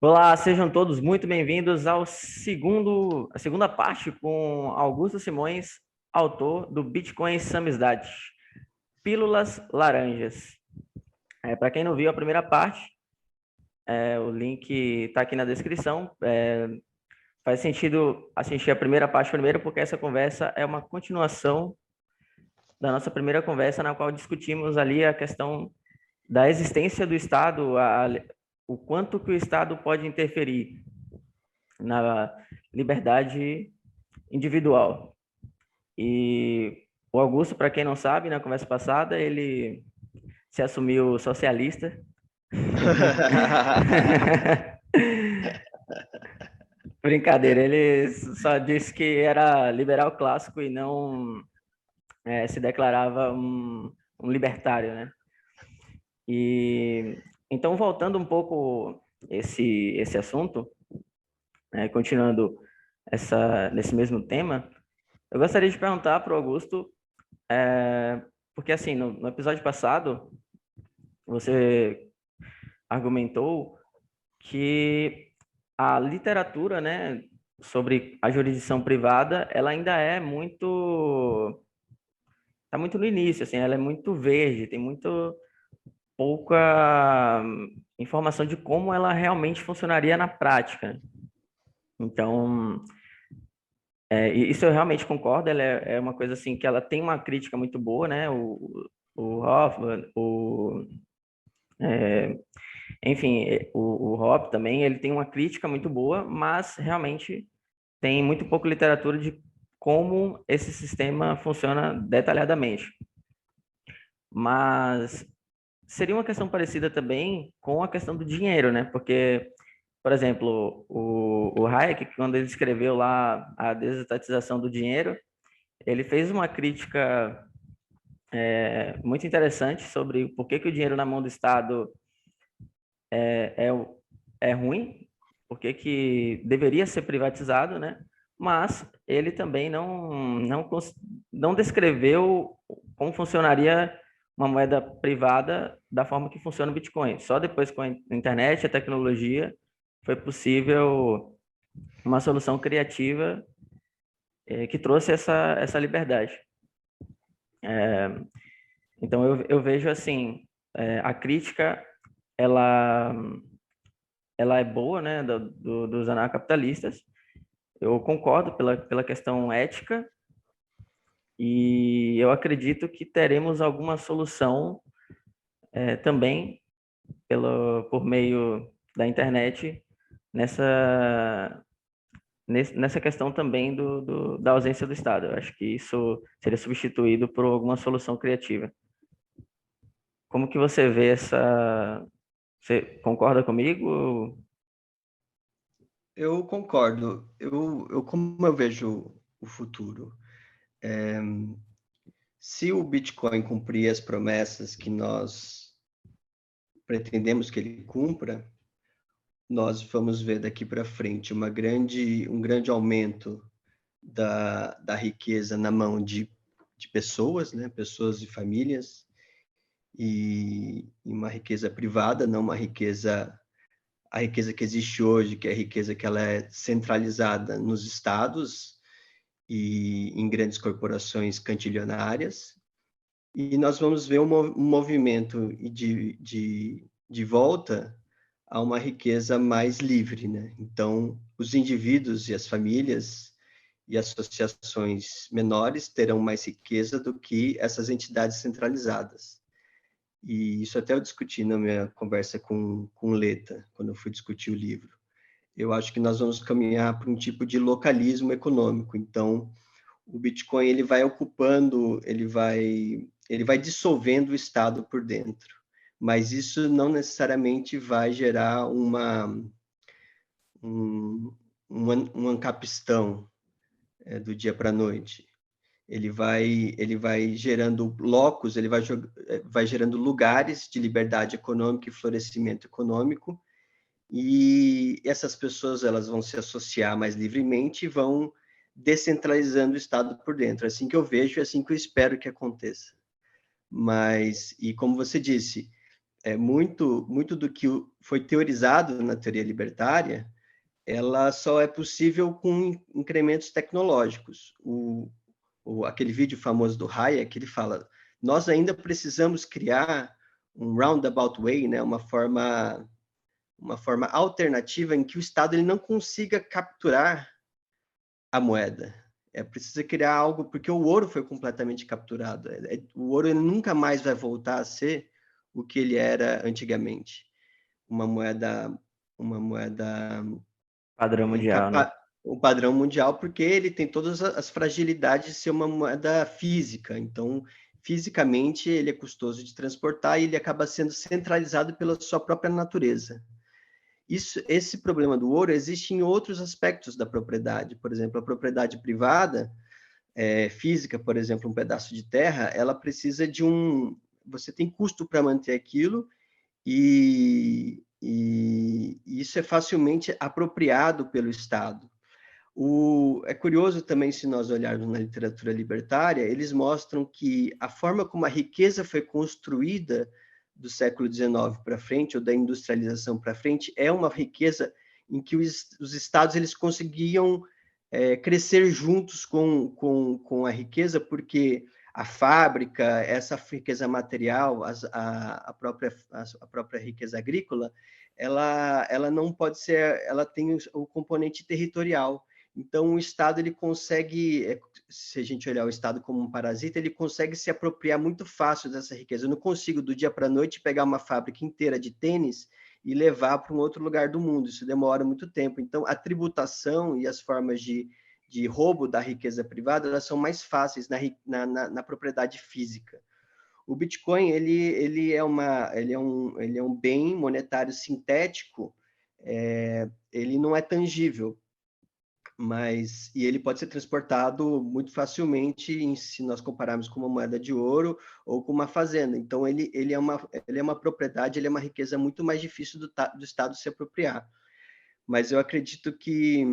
Olá, sejam todos muito bem-vindos à segunda parte com Augusto Simões, autor do Bitcoin Samizdat, Pílulas Laranjas. Para quem não viu a primeira parte, o link está aqui na descrição. Faz sentido assistir a primeira parte primeiro, porque essa conversa é uma continuação da nossa primeira conversa, na qual discutimos ali a questão da existência do Estado, o quanto que o Estado pode interferir na liberdade individual. E o Augusto, para quem não sabe, na conversa passada, ele se assumiu socialista. Brincadeira, ele só disse que era liberal clássico e não se declarava um libertário, né? E então, voltando um pouco esse assunto, continuando nesse mesmo tema, eu gostaria de perguntar para o Augusto, porque assim, no episódio passado, você argumentou que a literatura, né, sobre a jurisdição privada, ela ainda é muito, está muito no início, assim, ela é muito verde, tem muito pouca informação de como ela realmente funcionaria na prática. Então, e isso eu realmente concordo, ela é uma coisa assim que ela tem uma crítica muito boa, né? O Hoffman, enfim, o Hop também, ele tem uma crítica muito boa, mas realmente tem muito pouco literatura de como esse sistema funciona detalhadamente. Mas seria uma questão parecida também com a questão do dinheiro, né? Porque, por exemplo, o Hayek, quando ele escreveu lá a desestatização do dinheiro, ele fez uma crítica muito interessante sobre por que o dinheiro na mão do Estado é, é, é ruim, por que deveria ser privatizado, né? Mas ele também não descreveu como funcionaria uma moeda privada da forma que funciona o Bitcoin. Só depois com a internet, a tecnologia, foi possível uma solução criativa que trouxe essa liberdade. Então eu vejo assim, a crítica ela ela é boa, né, dos anarcapitalistas. Eu concordo pela questão ética e eu acredito que teremos alguma solução também por meio da internet nessa nessa questão também da ausência do Estado. Eu acho que isso seria substituído por alguma solução criativa. Como que você vê essa? Você concorda comigo? Eu concordo. Como eu vejo o futuro, se o Bitcoin cumprir as promessas que nós pretendemos que ele cumpra, nós vamos ver daqui para frente um grande aumento da riqueza na mão de pessoas, né? Pessoas e famílias, e uma riqueza privada, não uma riqueza, a riqueza que existe hoje, que é a riqueza que ela é centralizada nos estados e em grandes corporações cantilionárias. E nós vamos ver um movimento de volta a uma riqueza mais livre, né? Então, os indivíduos e as famílias e associações menores terão mais riqueza do que essas entidades centralizadas. E isso até eu discuti na minha conversa com Leta, quando eu fui discutir o livro. Eu acho que nós vamos caminhar para um tipo de localismo econômico. Então, o Bitcoin ele vai dissolvendo o Estado por dentro, mas isso não necessariamente vai gerar um ancapistão do dia para a noite. Ele vai gerando blocos, vai gerando lugares de liberdade econômica e florescimento econômico, e essas pessoas elas vão se associar mais livremente e vão descentralizando o Estado por dentro. Assim que eu vejo, é assim que eu espero que aconteça. Mas, e como você disse, muito do que foi teorizado na teoria libertária, ela só é possível com incrementos tecnológicos. Aquele vídeo famoso do Hayek, ele fala, nós ainda precisamos criar um roundabout way, né, uma forma alternativa em que o Estado ele não consiga capturar a moeda. Precisa criar algo, porque o ouro foi completamente capturado. O ouro ele nunca mais vai voltar a ser o que ele era antigamente. Uma moeda Padrão mundial, né? o padrão mundial, porque ele tem todas as fragilidades de ser uma moeda física. Então, fisicamente, ele é custoso de transportar e ele acaba sendo centralizado pela sua própria natureza. Esse problema do ouro existe em outros aspectos da propriedade. Por exemplo, a propriedade privada, física, por exemplo, um pedaço de terra, ela precisa de você tem custo para manter aquilo e isso é facilmente apropriado pelo Estado. É curioso também, se nós olharmos na literatura libertária, eles mostram que a forma como a riqueza foi construída do século XIX para frente, ou da industrialização para frente, é uma riqueza em que os estados eles conseguiam crescer juntos com a riqueza, porque a fábrica, essa riqueza material, a própria riqueza agrícola, ela não pode ser, ela tem o componente territorial. Então, o Estado ele consegue, se a gente olhar o Estado como um parasita, ele consegue se apropriar muito fácil dessa riqueza. Eu não consigo, do dia para a noite, pegar uma fábrica inteira de tênis e levar para um outro lugar do mundo. Isso demora muito tempo. Então, a tributação e as formas de roubo da riqueza privada, elas são mais fáceis na propriedade física. O Bitcoin ele é um bem monetário sintético, ele não é tangível, e ele pode ser transportado muito facilmente se nós compararmos com uma moeda de ouro ou com uma fazenda. Então, ele é uma propriedade, ele é uma riqueza muito mais difícil do Estado se apropriar. Mas eu acredito que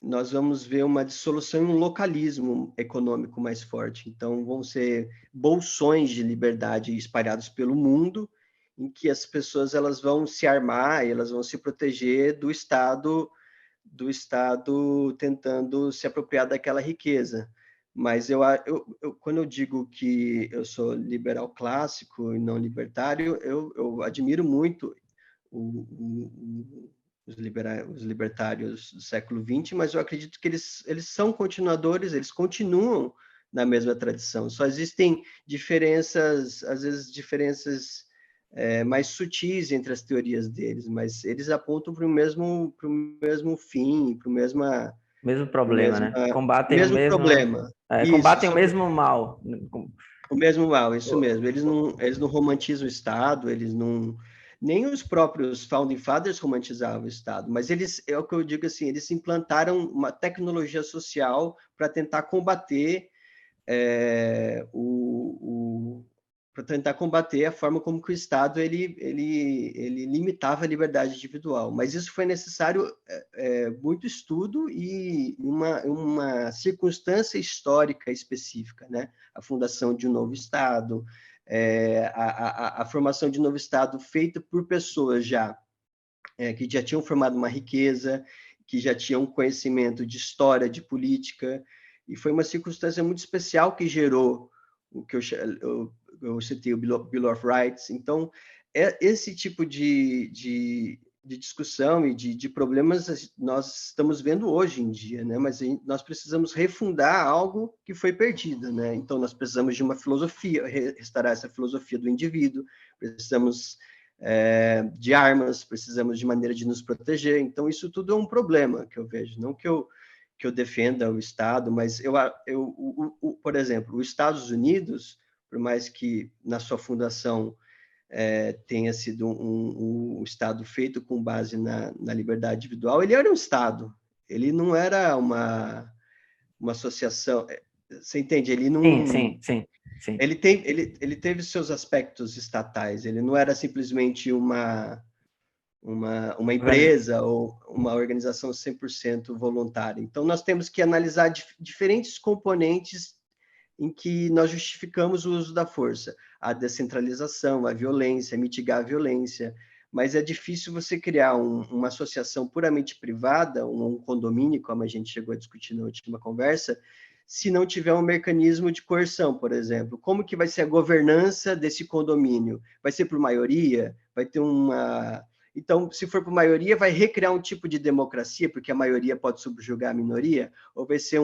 nós vamos ver uma dissolução e um localismo econômico mais forte. Então, vão ser bolsões de liberdade espalhados pelo mundo, em que as pessoas elas vão se armar e elas vão se proteger do Estado tentando se apropriar daquela riqueza. Mas quando eu digo que eu sou liberal clássico e não libertário, eu admiro muito os libertários do século XX, mas eu acredito que eles são continuadores, eles continuam na mesma tradição. Só existem diferenças, às vezes diferenças mais sutis entre as teorias deles, mas eles apontam para o mesmo fim, para o Mesmo problema, né? Combatem o mesmo mesmo, problema. Isso, combatem o mesmo mal. o mesmo mal, isso mesmo. Eles não romantizam o Estado, nem os próprios Founding Fathers romantizavam o Estado, mas é o que eu digo assim, eles implantaram uma tecnologia social para tentar combater a forma como que o Estado ele limitava a liberdade individual. Mas isso foi necessário muito estudo e uma circunstância histórica específica, né? A fundação de um novo Estado, a formação de um novo Estado feita por pessoas que já tinham formado uma riqueza, que já tinham conhecimento de história, de política, e foi uma circunstância muito especial que gerou o que eu citei, o Bill of Rights. Então, esse tipo de discussão e de problemas nós estamos vendo hoje em dia, né? Mas nós precisamos refundar algo que foi perdido, né? Então, nós precisamos de uma filosofia, restaurar essa filosofia do indivíduo, precisamos de armas, precisamos de maneira de nos proteger. Então, isso tudo é um problema que eu vejo. Não que eu defenda o Estado, mas por exemplo, os Estados Unidos, por mais que na sua fundação tenha sido um Estado feito com base na liberdade individual, ele era um Estado, ele não era uma associação, você entende? Ele não... Sim. Ele teve seus aspectos estatais, ele não era simplesmente uma empresa ou uma organização 100% voluntária. Então, nós temos que analisar diferentes componentes em que nós justificamos o uso da força, a descentralização, a violência, mitigar a violência, mas é difícil você criar uma associação puramente privada, um condomínio, como a gente chegou a discutir na última conversa, se não tiver um mecanismo de coerção, por exemplo. Como que vai ser a governança desse condomínio? Vai ser por maioria? Vai ter uma... Então, se for por maioria, vai recriar um tipo de democracia, porque a maioria pode subjugar a minoria? Ou vai ser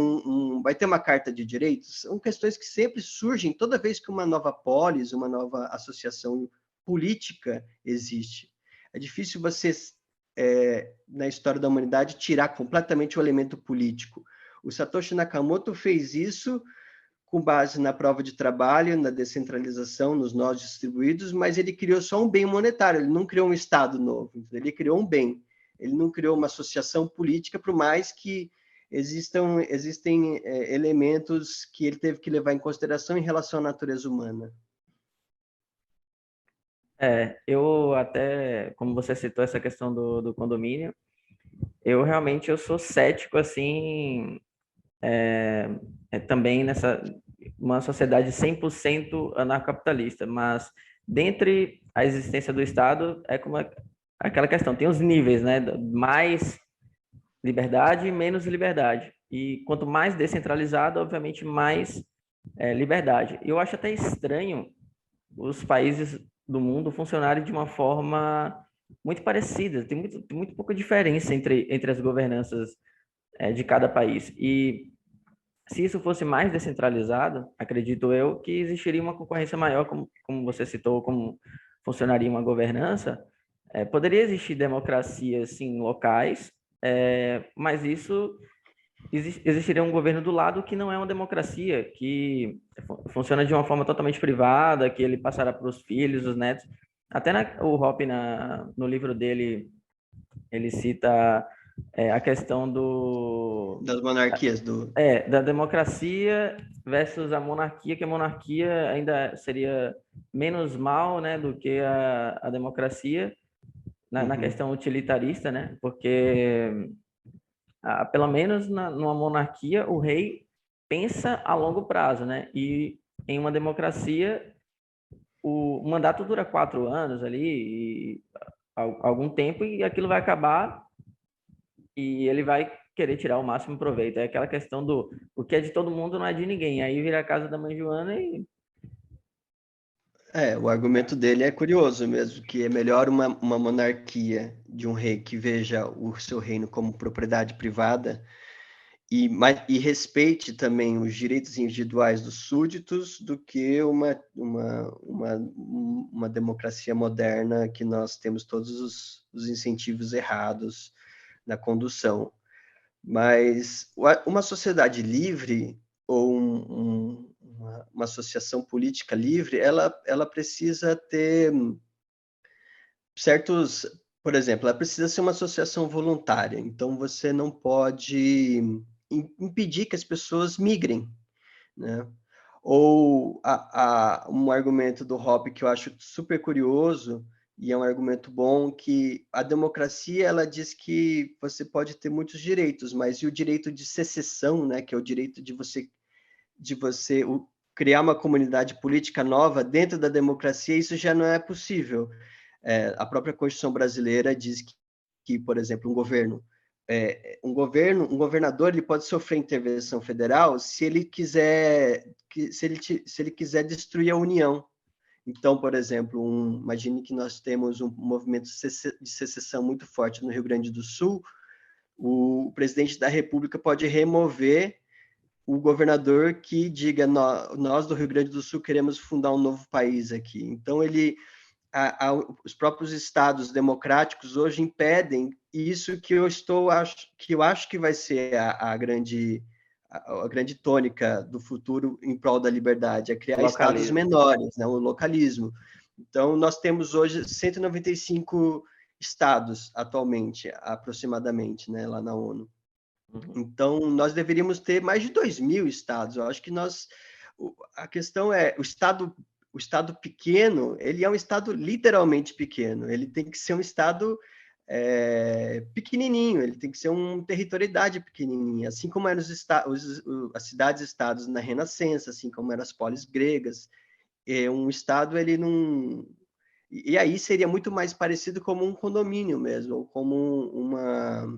vai ter uma carta de direitos? São questões que sempre surgem toda vez que uma nova polis, uma nova associação política existe. É difícil você, na história da humanidade, tirar completamente o elemento político. O Satoshi Nakamoto fez isso com base na prova de trabalho, na descentralização, nos nós distribuídos, mas ele criou só um bem monetário, ele não criou um Estado novo, ele criou um bem, ele não criou uma associação política, por mais que existem elementos que ele teve que levar em consideração em relação à natureza humana. Eu até, como você citou essa questão do condomínio, eu sou cético, assim, também nessa uma sociedade 100% anarcocapitalista, mas dentre a existência do Estado é como aquela questão, tem os níveis, né? Mais liberdade e menos liberdade. E quanto mais descentralizado, obviamente, mais liberdade. Eu acho até estranho os países do mundo funcionarem de uma forma muito parecida. Tem muito pouca diferença entre as governanças de cada país. E se isso fosse mais descentralizado, acredito eu que existiria uma concorrência maior, como você citou, como funcionaria uma governança. Poderia existir democracias, sim, locais, mas isso existiria um governo do lado que não é uma democracia, que funciona de uma forma totalmente privada, que ele passará para os filhos, os netos. Até o Hoppe, no livro dele, ele cita a questão Das monarquias, da democracia versus a monarquia, que a monarquia ainda seria menos mal, né, do que a democracia na questão utilitarista, né, porque pelo menos numa monarquia o rei pensa a longo prazo, né, e em uma democracia o mandato dura 4 anos ali, e algum tempo, e aquilo vai acabar e ele vai querer tirar o máximo proveito. É aquela questão do o que é de todo mundo não é de ninguém. Aí vira a casa da mãe Joana e... O argumento dele é curioso mesmo, que é melhor uma monarquia de um rei que veja o seu reino como propriedade privada e respeite também os direitos individuais dos súditos do que uma democracia moderna que nós temos todos os incentivos errados na condução. Mas uma sociedade livre ou uma associação política livre, ela precisa ter certos... Por exemplo, ela precisa ser uma associação voluntária. Então, você não pode impedir que as pessoas migrem, né? Ou um argumento do Hoppe que eu acho super curioso, e é um argumento bom, que a democracia, ela diz que você pode ter muitos direitos, mas e o direito de secessão, né, que é o direito de você criar uma comunidade política nova dentro da democracia, isso já não é possível. A própria Constituição brasileira diz que, por exemplo, um governador, ele pode sofrer intervenção federal se ele quiser destruir a União. Então, por exemplo, imagine que nós temos um movimento de secessão muito forte no Rio Grande do Sul, o presidente da República pode remover o governador que diga: nós do Rio Grande do Sul queremos fundar um novo país aqui. Então, os próprios estados democráticos hoje impedem isso, que eu acho que vai ser a grande tônica do futuro em prol da liberdade, é criar estados menores, né, o localismo. Então, nós temos hoje 195 estados atualmente, aproximadamente, né, lá na ONU. Então, nós deveríamos ter mais de 2.000 estados. Eu acho que a questão é, o estado pequeno, ele é um estado literalmente pequeno. Ele tem que ser um estado pequenininho, ele tem que ser uma territorialidade pequenininha, assim como eram as cidades-estados na Renascença, assim como eram as polis gregas. Um estado, ele não... E aí seria muito mais parecido como um condomínio mesmo, ou como uma...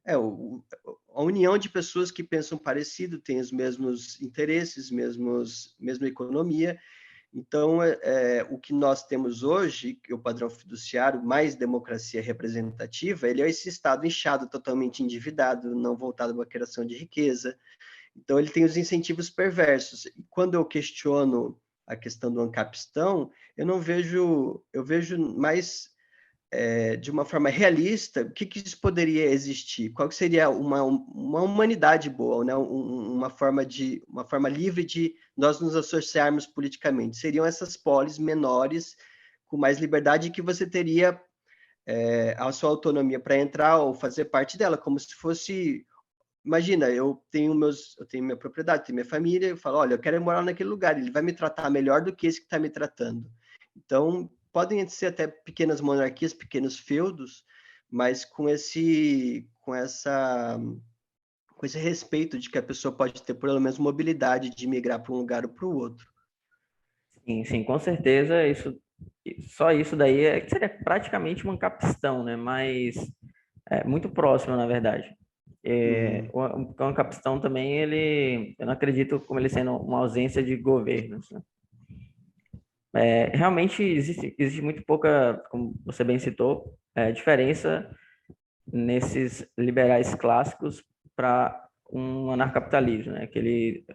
a união de pessoas que pensam parecido, têm os mesmos interesses, mesma economia. Então, o que nós temos hoje, que é o padrão fiduciário, mais democracia representativa, ele é esse Estado inchado, totalmente endividado, não voltado para a criação de riqueza. Então, ele tem os incentivos perversos. E quando eu questiono a questão do ancapistão, eu vejo mais de uma forma realista, o que isso poderia existir? Qual seria uma humanidade boa, né? uma forma livre de nós nos associarmos politicamente? Seriam essas polis menores, com mais liberdade, que você teria a sua autonomia para entrar ou fazer parte dela, como se fosse... Imagina, eu tenho minha propriedade, tenho minha família, eu falo, olha, eu quero morar naquele lugar, ele vai me tratar melhor do que esse que está me tratando. Então, podem ser até pequenas monarquias, pequenos feudos, mas com esse respeito de que a pessoa pode ter pelo menos mobilidade de migrar para um lugar ou para o outro. Sim, sim, com certeza. Só isso daí seria praticamente uma capistão, né? Mas muito próximo, na verdade. O ancapistão também, eu não acredito como ele sendo uma ausência de governos, né? Realmente existe muito pouca, como você bem citou, diferença nesses liberais clássicos para um anarcapitalismo, né?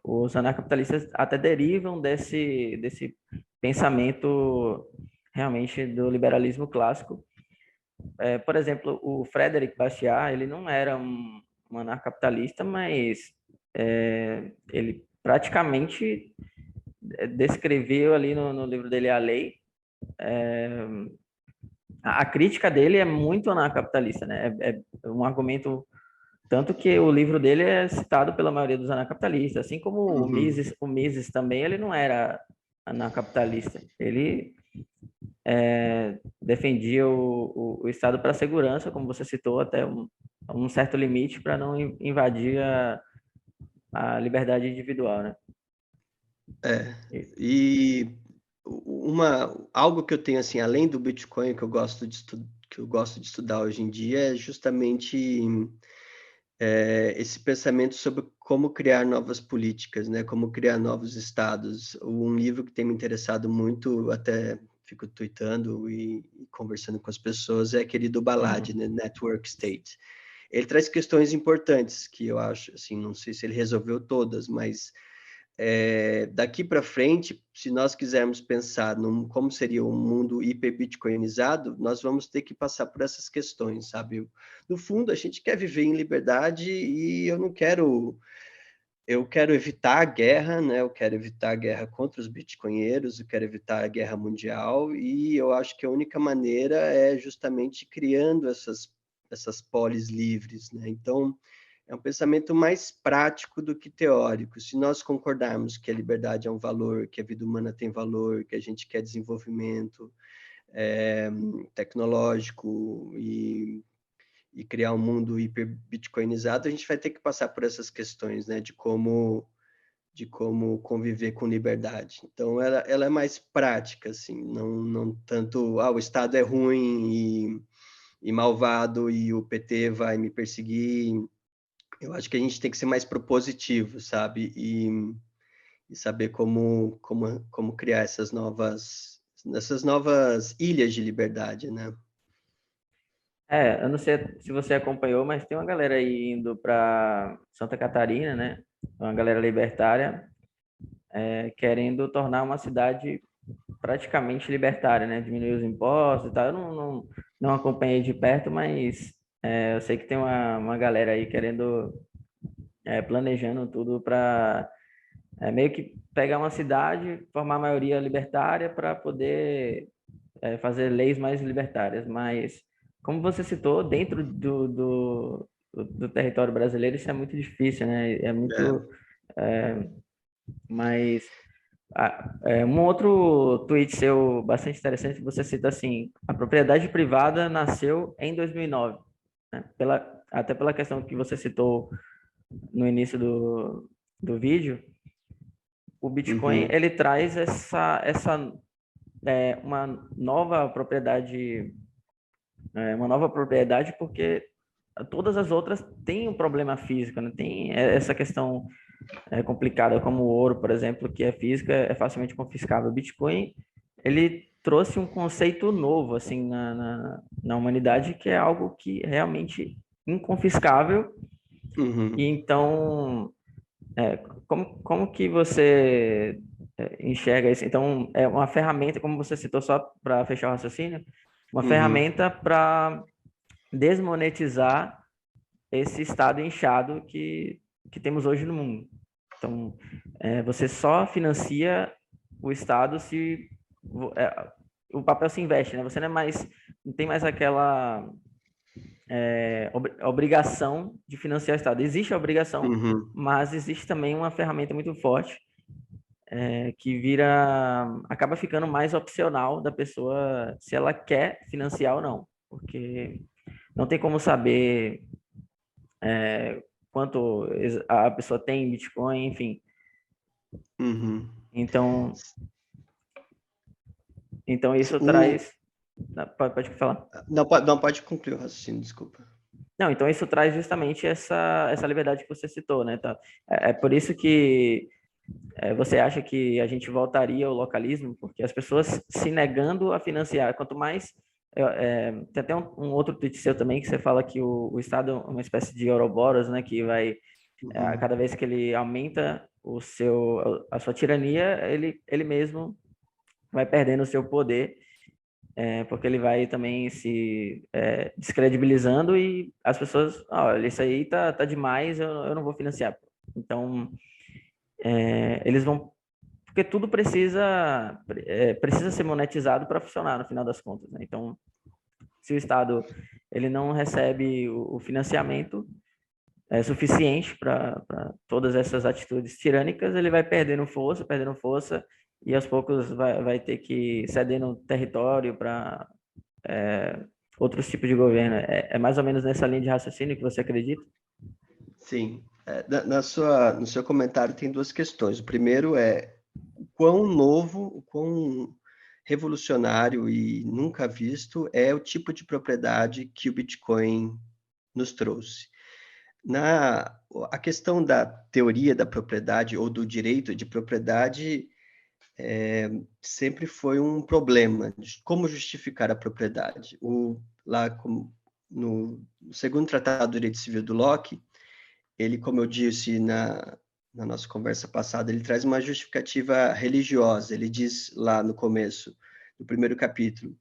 Os anarcapitalistas até derivam desse pensamento realmente do liberalismo clássico. Por exemplo, o Frederic Bastiat, ele não era um anarcapitalista, mas ele praticamente descreveu ali no livro dele A Lei. A crítica dele é muito anarcapitalista, né? É um argumento, tanto que o livro dele é citado pela maioria dos anarcapitalistas, assim como o Mises também, ele não era anarcapitalista. Ele defendia o Estado para a segurança, como você citou, até um certo limite para não invadir a liberdade individual, né? E algo que eu tenho assim, além do Bitcoin que eu gosto de estudar hoje em dia é justamente esse pensamento sobre como criar novas políticas, né? Como criar novos estados. Um livro que tem me interessado muito, até fico tweetando e conversando com as pessoas, é aquele do Balad, né? Network State. Ele traz questões importantes que eu acho, assim, não sei se ele resolveu todas, mas daqui para frente, se nós quisermos pensar como seria um mundo hiper-bitcoinizado, nós vamos ter que passar por essas questões, sabe? No fundo, a gente quer viver em liberdade e eu quero evitar a guerra, né? Eu quero evitar a guerra contra os bitcoinheiros, eu quero evitar a guerra mundial e eu acho que a única maneira é justamente criando essas polis livres, né? Então, é um pensamento mais prático do que teórico. Se nós concordarmos que a liberdade é um valor, que a vida humana tem valor, que a gente quer desenvolvimento tecnológico e criar um mundo hiper-bitcoinizado, a gente vai ter que passar por essas questões, né, de como conviver com liberdade. Então, ela é mais prática, assim, não tanto, o Estado é ruim e malvado e o PT vai me perseguir. Eu acho que a gente tem que ser mais propositivo, sabe? E saber como criar essas novas ilhas de liberdade, né? Eu não sei se você acompanhou, mas tem uma galera aí indo para Santa Catarina, né? Uma galera libertária, querendo tornar uma cidade praticamente libertária, né? Diminuir os impostos e tal. Eu não acompanhei de perto, mas eu sei que tem uma galera aí querendo, planejando tudo para meio que pegar uma cidade, formar a maioria libertária para poder fazer leis mais libertárias. Mas, como você citou, dentro do território brasileiro, isso é muito difícil, né? É muito mais Um outro tweet seu bastante interessante, você cita assim, a propriedade privada nasceu em 2009, né? Até pela questão que você citou no início do vídeo, o Bitcoin, Uhum, ele traz uma nova propriedade, uma nova propriedade porque todas as outras têm um problema físico, né? Tem essa questão complicada, como o ouro, por exemplo, que é física, é facilmente confiscável. O Bitcoin, ele trouxe um conceito novo, assim, na humanidade, que é algo que é realmente inconfiscável. E uhum. então, como que você enxerga isso? Então, é uma ferramenta, como você citou, só para fechar o raciocínio, uma Uhum, ferramenta para desmonetizar esse estado inchado que temos hoje no mundo. Então, você só financia o Estado se o papel se investe, né? Você não tem mais aquela obrigação de financiar o Estado. Existe a obrigação, uhum. mas existe também uma ferramenta muito forte que acaba ficando mais opcional da pessoa se ela quer financiar ou não, porque não tem como saber quanto a pessoa tem em Bitcoin, enfim. Uhum. Então, então isso O, traz. Pode falar. não, pode concluir o raciocínio, desculpa. Não, então isso traz justamente essa liberdade que você citou, né? Tá? É por isso que você acha que a gente voltaria ao localismo, porque as pessoas se negando a financiar, quanto mais. Tem até um outro tweet seu também que você fala que o Estado é uma espécie de Ouroboros, né? Que vai, Uhum. cada vez que ele aumenta a sua tirania, ele mesmo vai perdendo o seu poder porque ele vai também se descredibilizando e as pessoas, olha, isso aí tá demais, eu não vou financiar. Então, eles vão, porque tudo precisa ser monetizado para funcionar no final das contas, né? Então, se o Estado ele não recebe o financiamento suficiente para todas essas atitudes tirânicas, ele vai perdendo força, e aos poucos vai ter que cedendo território para outros tipos de governo. É mais ou menos nessa linha de raciocínio que você acredita? Sim. No seu comentário tem duas questões. O primeiro é o quão novo, o quão revolucionário e nunca visto é o tipo de propriedade que o Bitcoin nos trouxe. A questão da teoria da propriedade ou do direito de propriedade sempre foi um problema. Como justificar a propriedade? No segundo Tratado do Direito Civil do Locke, ele, como eu disse na nossa conversa passada, ele traz uma justificativa religiosa. Ele diz lá no começo do primeiro capítulo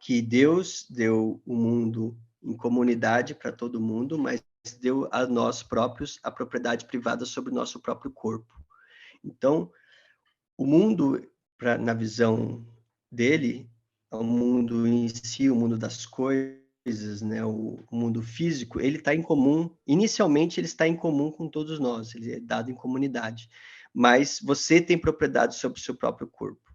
que Deus deu o mundo em comunidade para todo mundo, mas deu a nós próprios a propriedade privada sobre o nosso próprio corpo. Então, o mundo, na visão dele, o mundo em si, o mundo das coisas, né, o mundo físico, ele está em comum, inicialmente ele está em comum com todos nós, ele é dado em comunidade, mas você tem propriedade sobre o seu próprio corpo.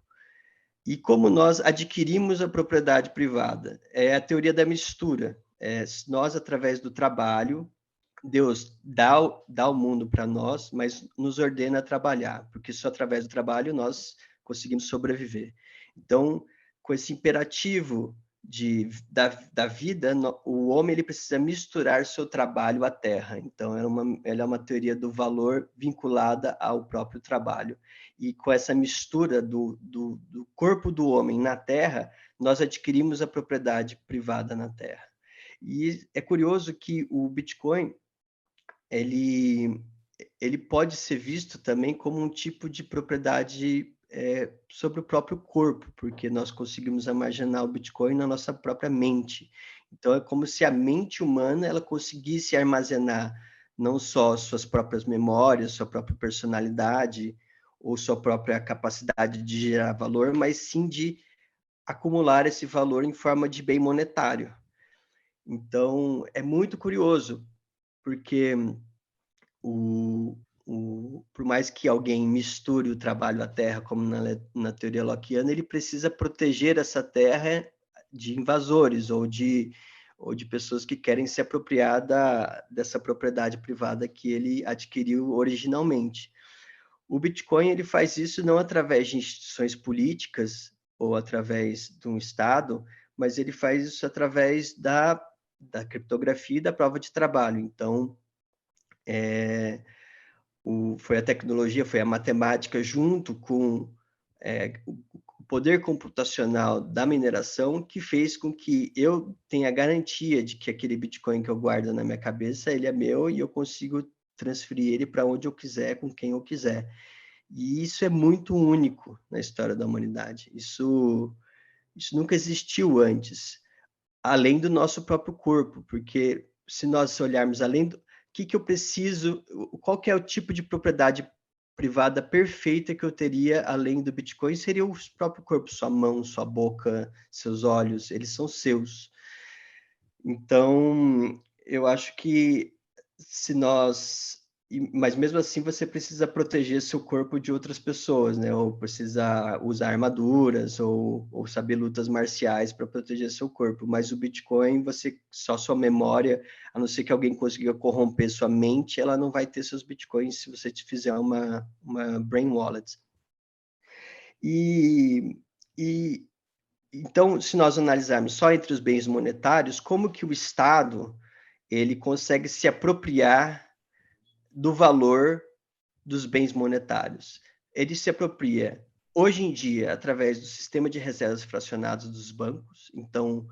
E como nós adquirimos a propriedade privada? É a teoria da mistura. Nós, através do trabalho, Deus dá o mundo para nós, mas nos ordena a trabalhar, porque só através do trabalho nós conseguimos sobreviver. Então, com esse imperativo da vida, o homem ele precisa misturar seu trabalho à terra. Então, ela é uma teoria do valor vinculada ao próprio trabalho. E com essa mistura do corpo do homem na terra, nós adquirimos a propriedade privada na terra. E é curioso que o Bitcoin ele, ele pode ser visto também como um tipo de propriedade sobre o próprio corpo, porque nós conseguimos armazenar o Bitcoin na nossa própria mente. Então, é como se a mente humana ela conseguisse armazenar não só suas próprias memórias, sua própria personalidade, ou sua própria capacidade de gerar valor, mas sim de acumular esse valor em forma de bem monetário. Então, é muito curioso, porque por mais que alguém misture o trabalho à terra, como na teoria lockeana, ele precisa proteger essa terra de invasores ou de pessoas que querem se apropriar dessa propriedade privada que ele adquiriu originalmente. O Bitcoin ele faz isso não através de instituições políticas ou através de um Estado, mas ele faz isso através da criptografia e da prova de trabalho. Então, foi a tecnologia, foi a matemática junto com o poder computacional da mineração que fez com que eu tenha garantia de que aquele Bitcoin que eu guardo na minha cabeça, ele é meu e eu consigo transferir ele para onde eu quiser, com quem eu quiser. E isso é muito único na história da humanidade. Isso nunca existiu antes, além do nosso próprio corpo, porque se nós olharmos além do que eu preciso, qual que é o tipo de propriedade privada perfeita que eu teria além do Bitcoin, seria o próprio corpo, sua mão, sua boca, seus olhos, eles são seus. Então, eu acho que se nós... Mas mesmo assim você precisa proteger seu corpo de outras pessoas, né? Ou precisa usar armaduras ou saber lutas marciais para proteger seu corpo. Mas o Bitcoin, só sua memória, a não ser que alguém consiga corromper sua mente, ela não vai ter seus Bitcoins se você te fizer uma brain wallet. Então, se nós analisarmos só entre os bens monetários, como que o Estado ele consegue se apropriar do valor dos bens monetários? Ele se apropria, hoje em dia, através do sistema de reservas fracionadas dos bancos. Então,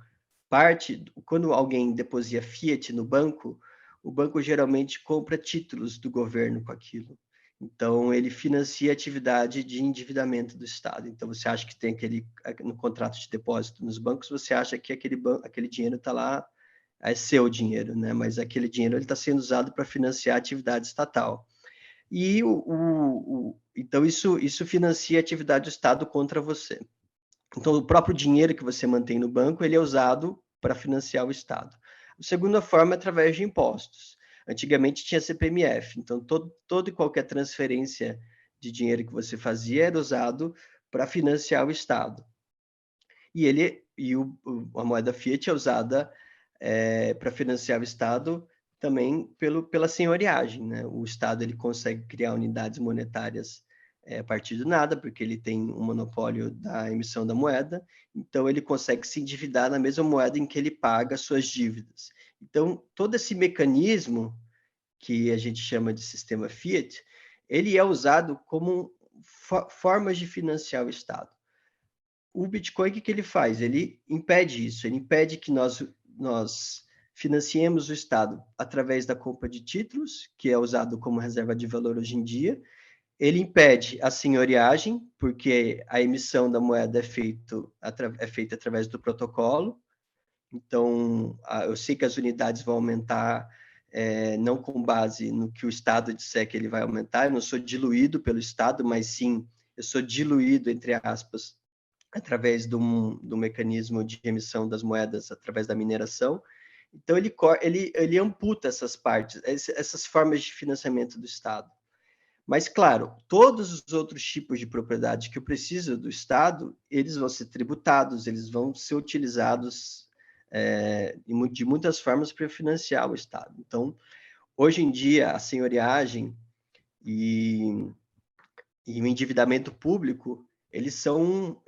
quando alguém deposita fiat no banco, o banco geralmente compra títulos do governo com aquilo. Então, ele financia a atividade de endividamento do Estado. Então, você acha que tem no contrato de depósito nos bancos, você acha que aquele dinheiro está lá, é seu dinheiro, né? Mas aquele dinheiro está sendo usado para financiar a atividade estatal. E então, isso financia a atividade do Estado contra você. Então, o próprio dinheiro que você mantém no banco, ele é usado para financiar o Estado. A segunda forma é através de impostos. Antigamente tinha CPMF, então toda e qualquer transferência de dinheiro que você fazia era usado para financiar o Estado. A moeda fiat é usada para financiar o Estado também pela senhoriagem, né? O Estado ele consegue criar unidades monetárias a partir do nada, porque ele tem um monopólio da emissão da moeda, então ele consegue se endividar na mesma moeda em que ele paga suas dívidas. Então, todo esse mecanismo que a gente chama de sistema fiat, ele é usado como formas de financiar o Estado. O Bitcoin, o que ele faz? Ele impede isso, ele impede que nós financiemos o Estado através da compra de títulos, que é usado como reserva de valor hoje em dia. Ele impede a senhoriagem, porque a emissão da moeda é feita através do protocolo. Então, eu sei que as unidades vão aumentar, não com base no que o Estado disser que ele vai aumentar. Eu não sou diluído pelo Estado, mas sim, eu sou diluído, entre aspas, através do mecanismo de emissão das moedas, através da mineração. Então, ele amputa essas partes, essas formas de financiamento do Estado. Mas, claro, todos os outros tipos de propriedade que eu preciso do Estado, eles vão ser tributados, eles vão ser utilizados de muitas formas para financiar o Estado. Então, hoje em dia, a senhoriagem e o endividamento público, eles são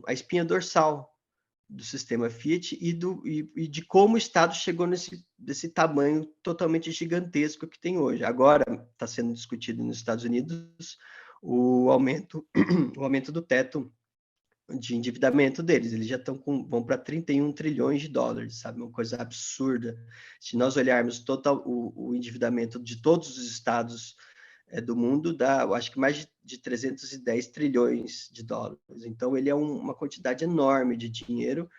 a espinha dorsal do sistema Fiat e de como o Estado chegou desse tamanho totalmente gigantesco que tem hoje. Agora está sendo discutido nos Estados Unidos o aumento do teto de endividamento deles. Eles já vão para 31 trilhões de dólares, sabe? Uma coisa absurda. Se nós olharmos o endividamento de todos os estados do mundo, dá, eu acho que mais de 310 trilhões de dólares. Então, ele é uma quantidade enorme de dinheiro.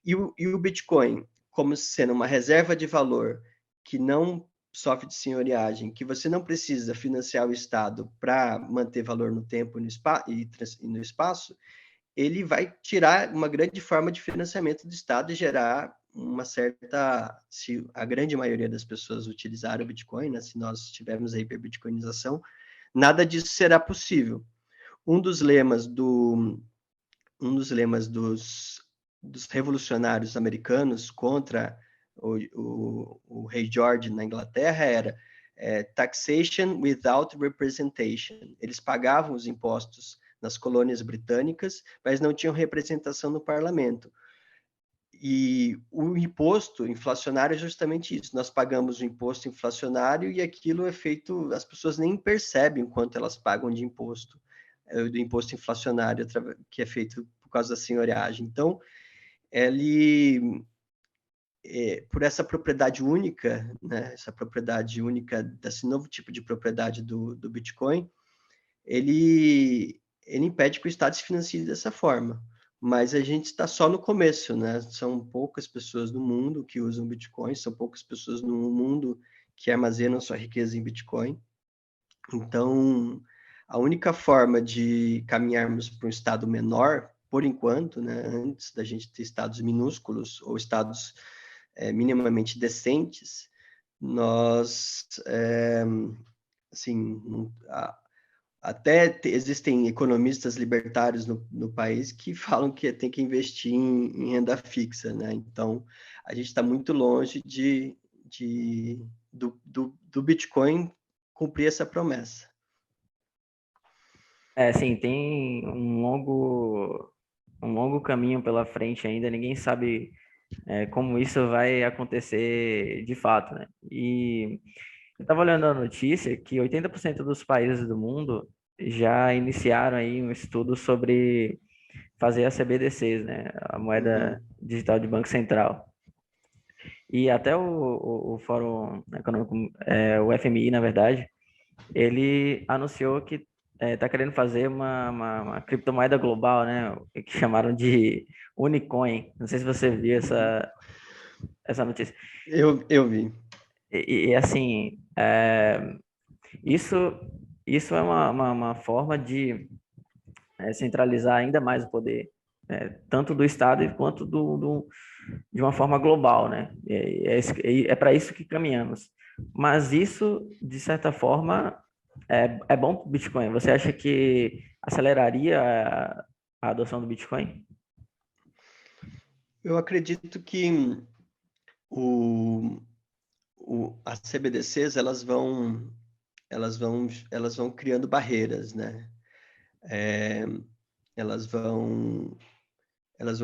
E o Bitcoin, como sendo uma reserva de valor que não sofre de senhoriagem, que você não precisa financiar o Estado para manter valor no tempo e no espaço, ele vai tirar uma grande forma de financiamento do Estado e gerar uma certa, se a grande maioria das pessoas utilizar o Bitcoin, né, se nós tivermos a hiperbitcoinização, nada disso será possível. Um dos lemas dos revolucionários americanos contra o rei George na Inglaterra era taxation without representation. Eles pagavam os impostos nas colônias britânicas, mas não tinham representação no parlamento. E o imposto inflacionário é justamente isso. Nós pagamos o imposto inflacionário e aquilo é feito, as pessoas nem percebem o quanto elas pagam de imposto, do imposto inflacionário que é feito por causa da senhoreagem. Então, ele, por essa propriedade única, né, essa propriedade única desse novo tipo de propriedade do Bitcoin, ele impede que o Estado se financie dessa forma. Mas a gente está só no começo, né? São poucas pessoas no mundo que usam Bitcoin, são poucas pessoas no mundo que armazenam sua riqueza em Bitcoin. Então, a única forma de caminharmos para um estado menor, por enquanto, né, antes da gente ter estados minúsculos ou estados minimamente decentes, nós, assim, até existem economistas libertários no país que falam que tem que investir em renda fixa, né? Então, a gente está muito longe do Bitcoin cumprir essa promessa. Sim, tem um longo caminho pela frente ainda, ninguém sabe como isso vai acontecer de fato, né? E eu estava olhando a notícia que 80% dos países do mundo já iniciaram aí um estudo sobre fazer a CBDCs, né? A moeda digital de Banco Central. E até o Fórum Econômico, o FMI, na verdade, ele anunciou que está querendo fazer uma criptomoeda global, né? O que chamaram de Unicoin. Não sei se você viu essa notícia. Eu vi. Assim, isso, isso é uma forma de centralizar ainda mais o poder, tanto do Estado quanto de uma forma global, né? É para isso que caminhamos. Mas isso, de certa forma, é bom para o Bitcoin. Você acha que aceleraria a adoção do Bitcoin? Eu acredito que o, as CBDCs elas vão criando barreiras, né? Elas vão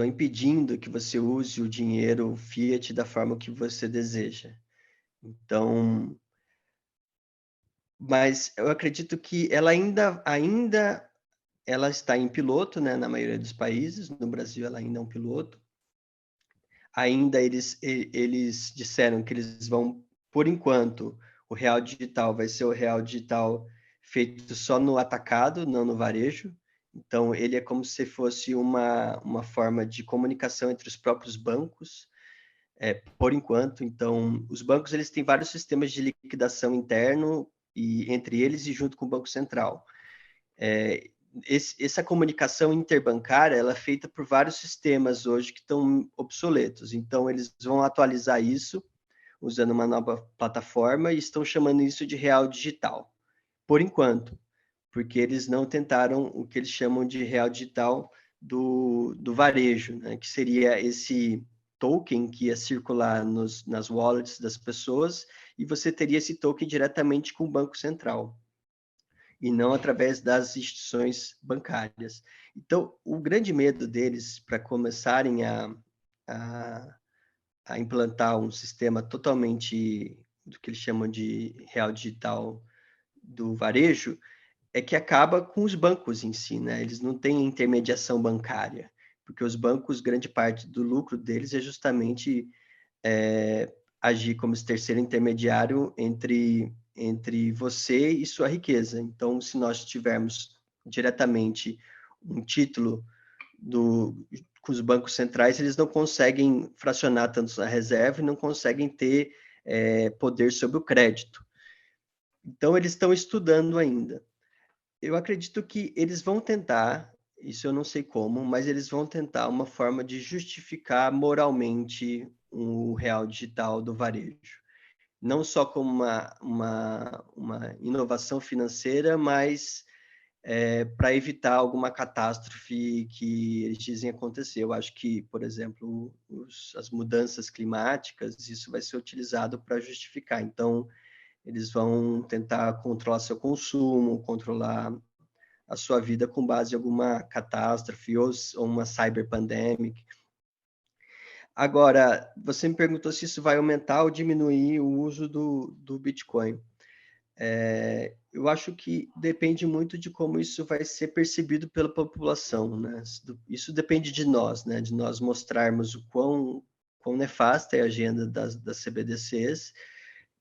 impedindo que você use o dinheiro fiat da forma que você deseja. Então, mas eu acredito que ela ainda ela está em piloto, né, na maioria dos países. No Brasil, ela ainda é um piloto. Ainda eles disseram que eles vão, por enquanto, o real digital vai ser o real digital feito só no atacado, não no varejo. Então, ele é como se fosse uma forma de comunicação entre os próprios bancos, por enquanto. Então, os bancos eles têm vários sistemas de liquidação interno, e entre eles e junto com o Banco Central. Essa comunicação interbancária ela é feita por vários sistemas hoje que estão obsoletos. Então, eles vão atualizar isso usando uma nova plataforma e estão chamando isso de real digital, por enquanto, porque eles não tentaram o que eles chamam de real digital do varejo, né? Que seria esse token que ia circular nas wallets das pessoas e você teria esse token diretamente com o Banco Central e não através das instituições bancárias. Então, o grande medo deles para começarem a implantar um sistema totalmente do que eles chamam de real digital do varejo é que acaba com os bancos em si, né? Eles não têm intermediação bancária, porque os bancos, grande parte do lucro deles é justamente agir como esse terceiro intermediário entre você e sua riqueza. Então, se nós tivermos diretamente um título com os bancos centrais, eles não conseguem fracionar tanto a reserva e não conseguem ter poder sobre o crédito. Então, eles estão estudando ainda. Eu acredito que eles vão tentar, isso eu não sei como, mas eles vão tentar uma forma de justificar moralmente o real digital do varejo. Não só como uma inovação financeira, mas para evitar alguma catástrofe que eles dizem acontecer. Eu acho que, por exemplo, as mudanças climáticas, isso vai ser utilizado para justificar. Então, eles vão tentar controlar seu consumo, controlar a sua vida com base em alguma catástrofe ou uma cyberpandemic. Agora, você me perguntou se isso vai aumentar ou diminuir o uso do Bitcoin. Eu acho que depende muito de como isso vai ser percebido pela população, né? Isso depende de nós, né? De nós mostrarmos o quão nefasta é a agenda das CBDCs,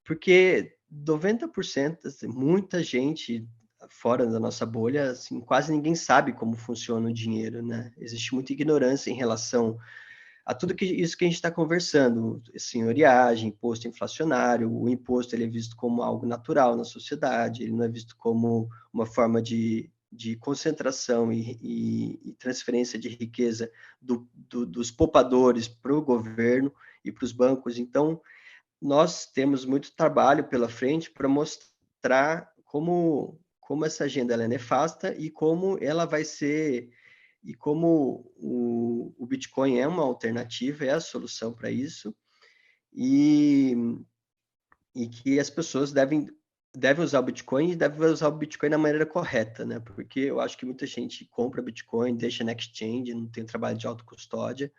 porque 90%, assim, muita gente fora da nossa bolha, assim, quase ninguém sabe como funciona o dinheiro, né? Existe muita ignorância em relação a tudo isso que a gente está conversando, senhoriagem, imposto inflacionário. O imposto ele é visto como algo natural na sociedade, ele não é visto como uma forma de concentração e transferência de riqueza dos poupadores para o governo e para os bancos. Então, nós temos muito trabalho pela frente para mostrar como essa agenda ela é nefasta e como ela vai ser, e como o Bitcoin é uma alternativa, é a solução para isso, e, e que as pessoas devem usar o Bitcoin e devem usar o Bitcoin da maneira correta, né? Porque eu acho que muita gente compra Bitcoin, deixa na exchange, não tem trabalho de autocustódia.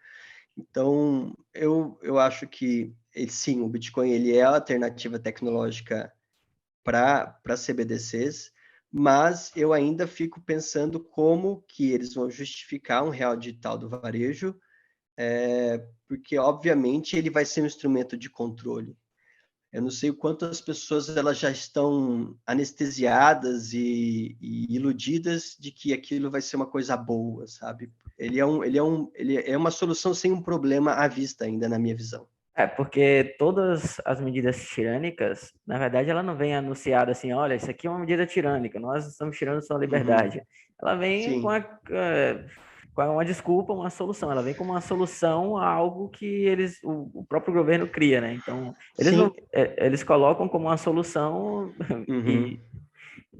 Então, eu acho que, sim, o Bitcoin ele é a alternativa tecnológica para CBDCs, mas eu ainda fico pensando como que eles vão justificar um real digital do varejo, porque, obviamente, ele vai ser um instrumento de controle. Eu não sei o quanto as pessoas elas já estão anestesiadas e iludidas de que aquilo vai ser uma coisa boa, sabe? Ele é uma solução sem um problema à vista ainda, na minha visão. Porque todas as medidas tirânicas, na verdade, ela não vem anunciada assim, olha, isso aqui é uma medida tirânica, nós estamos tirando sua Uhum. liberdade. Ela vem Sim, com uma desculpa, uma solução. Ela vem como uma solução a algo que o próprio governo cria, né? Então, eles não, sim. eles colocam como uma solução Uhum. e,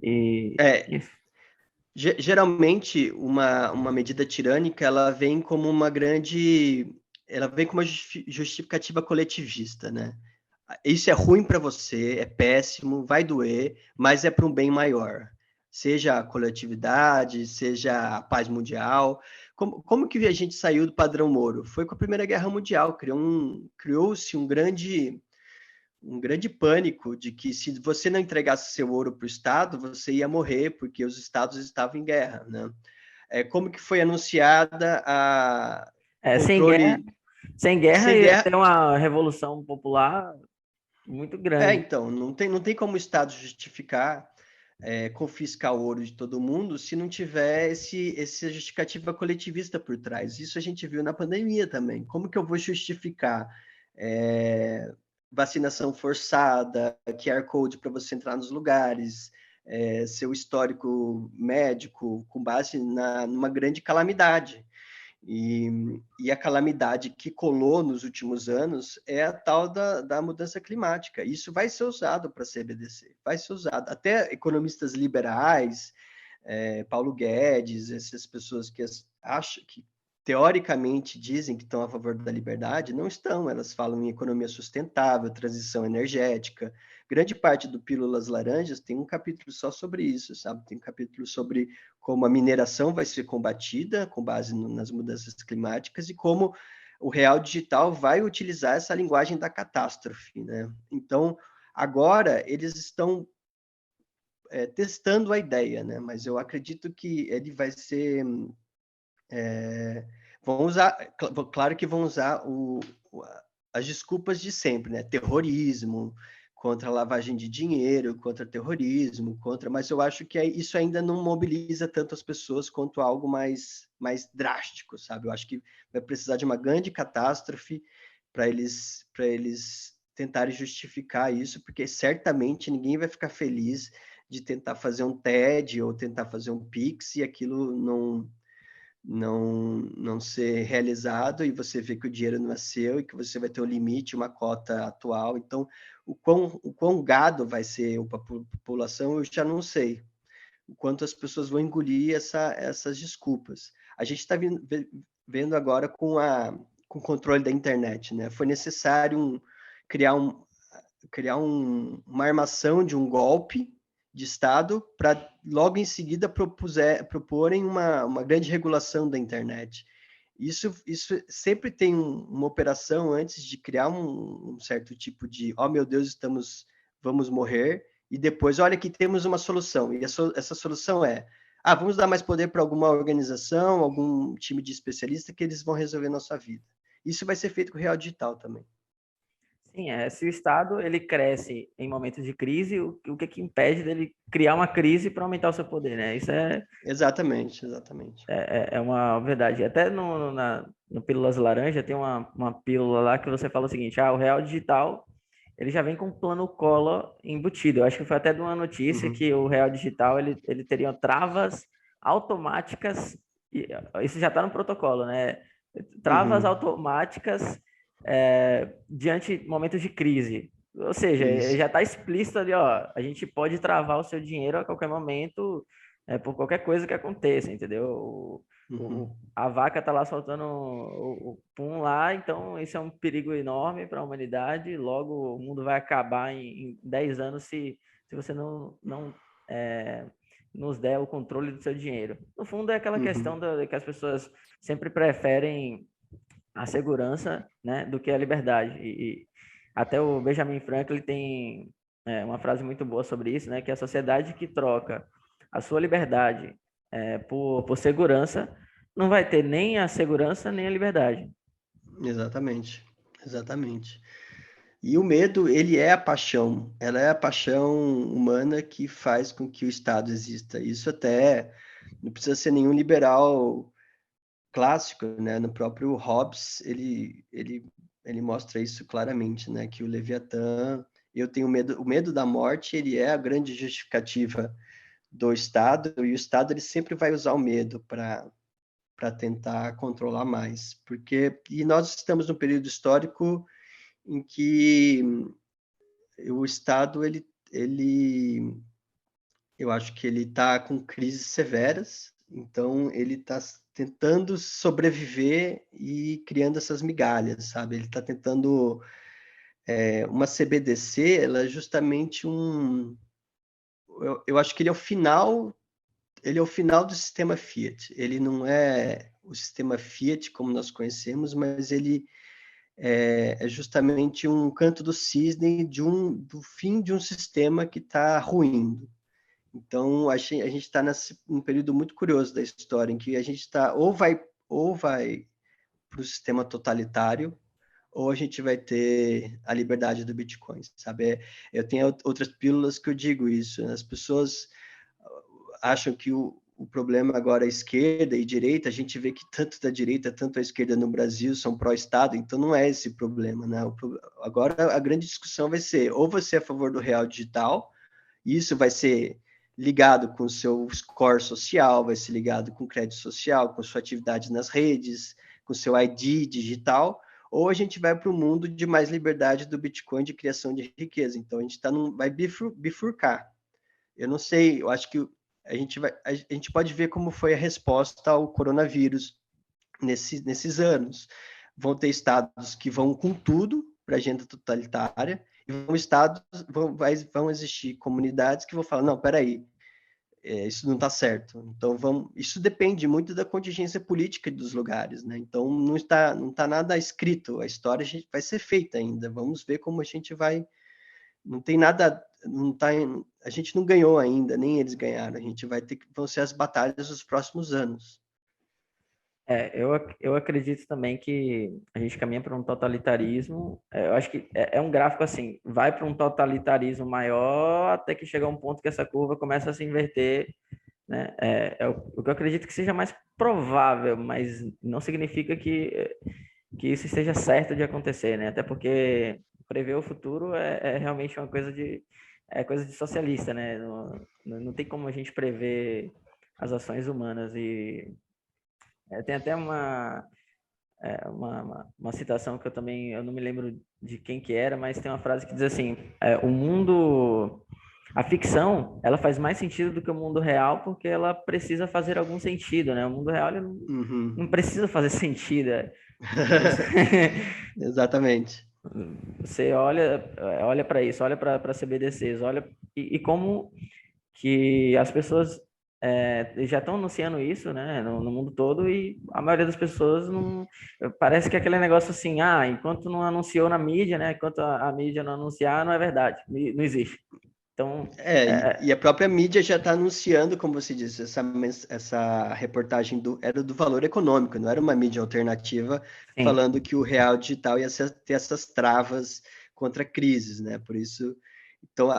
e É, isso. geralmente uma medida tirânica ela vem como ela vem com uma justificativa coletivista, né? Isso é ruim para você, é péssimo, vai doer, mas é para um bem maior. Seja a coletividade, seja a paz mundial. Como que a gente saiu do padrão Moro? Foi com a Primeira Guerra Mundial, criou-se um grande pânico de que se você não entregasse seu ouro para o Estado, você ia morrer, porque os Estados estavam em guerra, né? Como que foi anunciada a Sem guerra, controle sem guerra sem ia guerra? ter uma revolução popular muito grande. Então, não tem como o Estado justificar confiscar o ouro de todo mundo se não tiver essa justificativa coletivista por trás. Isso a gente viu na pandemia também. Como que eu vou justificar vacinação forçada, QR Code para você entrar nos lugares, seu histórico médico com base numa grande calamidade? E a calamidade que colou nos últimos anos é a tal da mudança climática. Isso vai ser usado para a CBDC, vai ser usado. Até economistas liberais, Paulo Guedes, essas pessoas que acham que teoricamente dizem que estão a favor da liberdade, não estão. Elas falam em economia sustentável, transição energética. Grande parte do Pílulas Laranjas tem um capítulo só sobre isso, sabe? Tem um capítulo sobre como a mineração vai ser combatida com base nas mudanças climáticas e como o real digital vai utilizar essa linguagem da catástrofe, né? Então, agora eles estão testando a ideia, né? Mas eu acredito que ele vai ser vão usar, claro que vão usar as desculpas de sempre, né? Terrorismo, contra a lavagem de dinheiro, contra terrorismo, mas eu acho que isso ainda não mobiliza tanto as pessoas quanto algo mais drástico, sabe? Eu acho que vai precisar de uma grande catástrofe para eles tentarem justificar isso, porque certamente ninguém vai ficar feliz de tentar fazer um TED ou tentar fazer um Pix e aquilo não ser realizado, e você vê que o dinheiro não é seu e que você vai ter um limite, uma cota atual. Então, o quão gado vai ser a população, eu já não sei. O quanto as pessoas vão engolir essas desculpas. A gente está vendo agora com o controle da internet, né? Foi necessário criar, uma armação de um golpe de Estado para logo em seguida proporem uma grande regulação da internet. Isso sempre tem uma operação antes de criar um certo tipo de, oh meu Deus, vamos morrer, e depois, olha, aqui temos uma solução, e essa solução é, vamos dar mais poder para alguma organização, algum time de especialista que eles vão resolver nossa vida. Isso vai ser feito com o Real Digital também. Sim, se o Estado ele cresce em momentos de crise, o que impede dele criar uma crise para aumentar o seu poder, né? Isso Exatamente. é uma verdade. Até no Pílulas Laranja tem uma pílula lá que você fala o seguinte, o Real Digital ele já vem com um plano Collor embutido. Eu acho que foi até de uma notícia que o Real Digital ele teria travas automáticas, isso já está no protocolo, né? Travas automáticas diante de momentos de crise. Ou seja, Isso. já está explícito ali, ó, a gente pode travar o seu dinheiro a qualquer momento, por qualquer coisa que aconteça, entendeu? A vaca está lá soltando o pum lá, então isso é um perigo enorme para a humanidade. Logo, o mundo vai acabar em 10 anos se você não nos der o controle do seu dinheiro. No fundo, é aquela questão que as pessoas sempre preferem a segurança, né, do que a liberdade. E até o Benjamin Franklin tem uma frase muito boa sobre isso, né, que a sociedade que troca a sua liberdade por segurança não vai ter nem a segurança nem a liberdade. Exatamente. E o medo, ele é a paixão. Ela é a paixão humana que faz com que o Estado exista. Isso até não precisa ser nenhum liberal clássico, né? No próprio Hobbes, ele mostra isso claramente, né? Que o Leviatã, eu tenho medo, o medo da morte, ele é a grande justificativa do Estado, e o Estado ele sempre vai usar o medo para tentar controlar mais, e nós estamos num período histórico em que o Estado eu acho que ele está com crises severas, então ele está tentando sobreviver e criando essas migalhas, sabe? Ele está tentando uma CBDC, ela é justamente eu acho que ele é o final do sistema Fiat. Ele não é o sistema Fiat como nós conhecemos, mas ele é justamente um canto do cisne do fim de um sistema que está ruindo. Então, a gente está num período muito curioso da história, em que a gente está ou vai para o sistema totalitário, ou a gente vai ter a liberdade do Bitcoin, sabe? Eu tenho outras pílulas que eu digo isso. As pessoas acham que o problema agora é esquerda e direita. A gente vê que tanto da direita, tanto a esquerda no Brasil são pró-Estado, então não é esse problema, né? Agora a grande discussão vai ser, ou você é a favor do real digital, e isso vai ser ligado com o seu score social, vai ser ligado com crédito social, com sua atividade nas redes, com seu ID digital, ou a gente vai para o mundo de mais liberdade do Bitcoin, de criação de riqueza. Então a gente vai bifurcar. Eu não sei, eu acho que a gente pode ver como foi a resposta ao coronavírus nesses anos. Vão ter estados que vão com tudo para a agenda totalitária, e vão existir comunidades que vão falar, não, peraí, isso não está certo. Então, isso depende muito da contingência política dos lugares, né? Então, não está nada escrito, a história vai ser feita ainda, vamos ver como a gente vai. Não tem nada, a gente não ganhou ainda, nem eles ganharam, vão ser as batalhas dos próximos anos. Eu acredito também que a gente caminha para um totalitarismo. Eu acho que é um gráfico assim, vai para um totalitarismo maior até que chega um ponto que essa curva começa a se inverter, né? O que eu acredito que seja mais provável, mas não significa que isso esteja certo de acontecer, né? Até porque prever o futuro é realmente uma coisa de socialista, né? Não tem como a gente prever as ações humanas e Tem até uma citação que eu não me lembro de quem que era, mas tem uma frase que diz assim, o mundo, a ficção, ela faz mais sentido do que o mundo real porque ela precisa fazer algum sentido, né? O mundo real, ele não Uhum. precisa fazer sentido. Você, Exatamente. você olha para isso, olha para CBDCs, olha e como que as pessoas já estão anunciando isso, né, no mundo todo e a maioria das pessoas não parece que é aquele negócio assim, enquanto não anunciou na mídia, né, enquanto a mídia não anunciar, não é verdade, não existe. Então, E a própria mídia já está anunciando, como você disse, essa reportagem era do Valor Econômico, não era uma mídia alternativa sim, falando que o real digital ia ter essas travas contra crises, né? Por isso, então,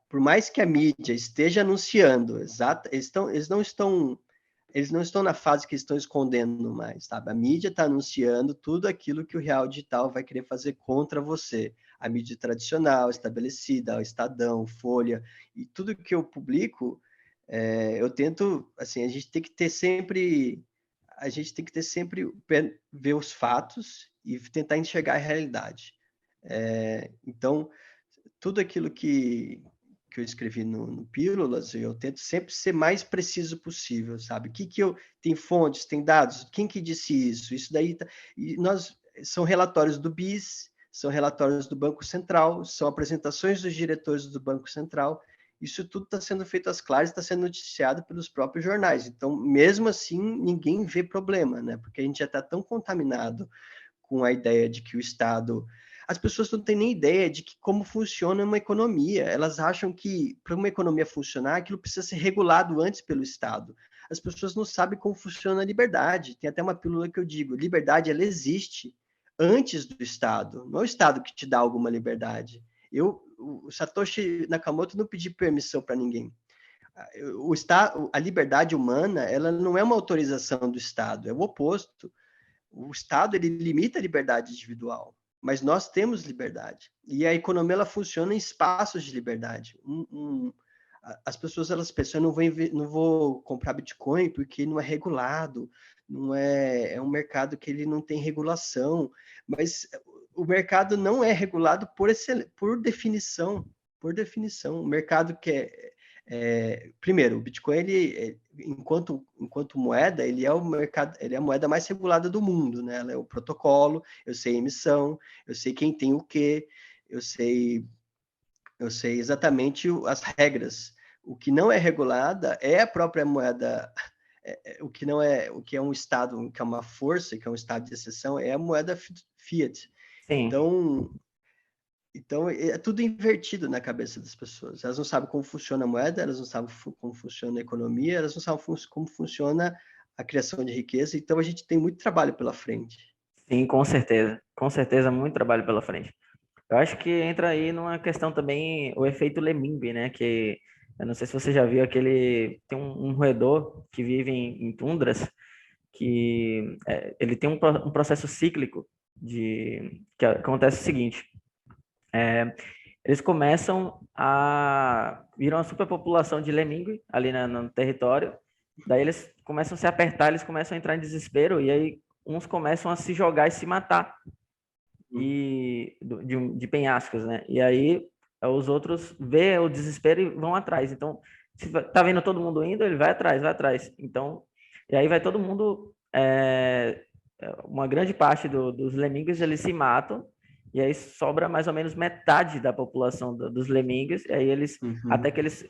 por mais que a mídia esteja anunciando, eles não estão na fase que estão escondendo mais, sabe? A mídia está anunciando tudo aquilo que o real digital vai querer fazer contra você. A mídia tradicional, estabelecida, o Estadão, Folha, e tudo que eu publico, eu tento, assim, a gente tem que ter sempre ver os fatos e tentar enxergar a realidade. Então, tudo aquilo que eu escrevi no Pílulas, eu tento sempre ser mais preciso possível, sabe? Tem fontes, tem dados, quem que disse isso? Isso daí e são relatórios do BIS, são relatórios do Banco Central, são apresentações dos diretores do Banco Central. Isso tudo está sendo feito às claras, está sendo noticiado pelos próprios jornais. Então, mesmo assim, ninguém vê problema, né? Porque a gente já está tão contaminado com a ideia de que o Estado. As pessoas não têm nem ideia de como funciona uma economia. Elas acham que, para uma economia funcionar, aquilo precisa ser regulado antes pelo Estado. As pessoas não sabem como funciona a liberdade. Tem até uma pílula que eu digo: liberdade, ela existe antes do Estado. Não é o Estado que te dá alguma liberdade. O Satoshi Nakamoto não pediu permissão para ninguém. A liberdade humana, ela não é uma autorização do Estado, é o oposto. O Estado, ele limita a liberdade individual, mas nós temos liberdade. E a economia, ela funciona em espaços de liberdade. As pessoas, elas pensam, não vou comprar Bitcoin porque não é regulado, não é um mercado que ele não tem regulação, mas o mercado não é regulado por definição, o mercado primeiro, o Bitcoin, enquanto moeda, ele é o mercado, ele é a moeda mais regulada do mundo, né? Ela é o protocolo, eu sei a emissão, eu sei quem tem o quê, eu sei, eu sei exatamente as regras. O que não é regulada é a própria moeda. O que é um estado, que é uma força, que é um estado de exceção, é a moeda fiat. sim. Então, é tudo invertido na cabeça das pessoas. Elas não sabem como funciona a moeda, elas não sabem como funciona a economia, elas não sabem como funciona a criação de riqueza. Então, a gente tem muito trabalho pela frente. Sim, com certeza. Com certeza, muito trabalho pela frente. Eu acho que entra aí numa questão também o efeito Lemingue, né? Que eu não sei se você já viu aquele. Tem um roedor que vive em tundras, que ele tem um processo cíclico que acontece o seguinte: eles começam a viram uma superpopulação de lemingue ali no território, daí eles começam a se apertar, eles começam a entrar em desespero e aí uns começam a se jogar e se matar de penhascos, né? E aí os outros vê o desespero e vão atrás. Então, se tá vendo todo mundo indo, ele vai atrás, vai atrás. Então, e aí vai todo mundo, uma grande parte dos lemmings eles se matam e aí sobra mais ou menos metade da população dos lemmings. E aí eles Uhum. até que eles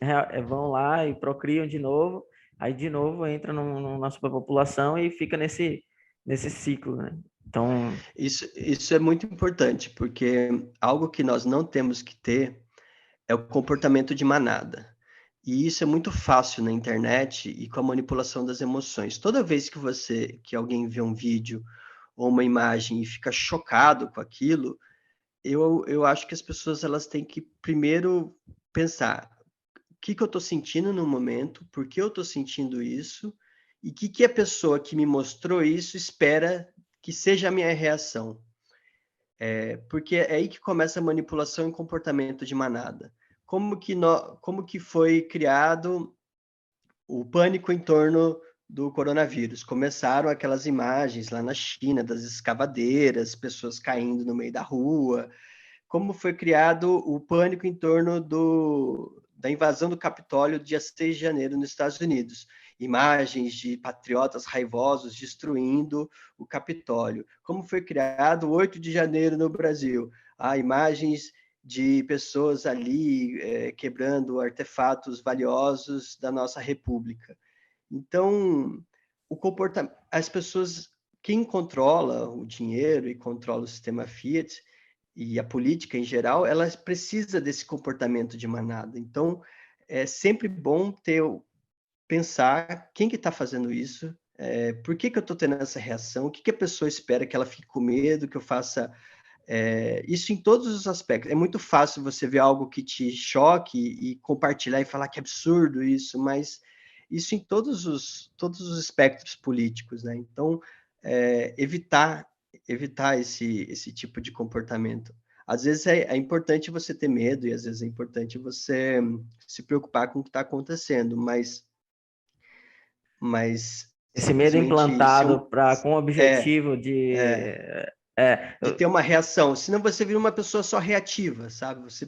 vão lá e procriam de novo. Aí de novo entra na superpopulação e fica nesse ciclo, né? Então, Isso é muito importante, porque algo que nós não temos que ter é o comportamento de manada. E isso é muito fácil na internet e com a manipulação das emoções. Toda vez que alguém vê um vídeo ou uma imagem e fica chocado com aquilo, eu acho que as pessoas elas têm que primeiro pensar o que eu estou sentindo no momento, por que eu estou sentindo isso, e o que a pessoa que me mostrou isso espera que seja a minha reação. Porque é aí que começa a manipulação e comportamento de manada. Como que foi criado o pânico em torno do coronavírus. Começaram aquelas imagens lá na China, das escavadeiras, pessoas caindo no meio da rua, como foi criado o pânico em torno da invasão do Capitólio dia 6 de janeiro nos Estados Unidos. Imagens de patriotas raivosos destruindo o Capitólio. Como foi criado o 8 de janeiro no Brasil. Imagens de pessoas ali quebrando artefatos valiosos da nossa República. Então, as pessoas, quem controla o dinheiro e controla o sistema Fiat e a política em geral, ela precisa desse comportamento de manada. Então, é sempre bom pensar quem que está fazendo isso, por que eu estou tendo essa reação, o que a pessoa espera, que ela fique com medo, que eu faça isso em todos os aspectos. É muito fácil você ver algo que te choque e compartilhar e falar que é absurdo isso, mas isso em todos os espectros políticos, né? Então, evitar esse tipo de comportamento. Às vezes é importante você ter medo e às vezes é importante você se preocupar com o que está acontecendo, mas Esse medo simplesmente implantado com o é, objetivo de. é, É, de ter uma reação, senão você vira uma pessoa só reativa, sabe? Você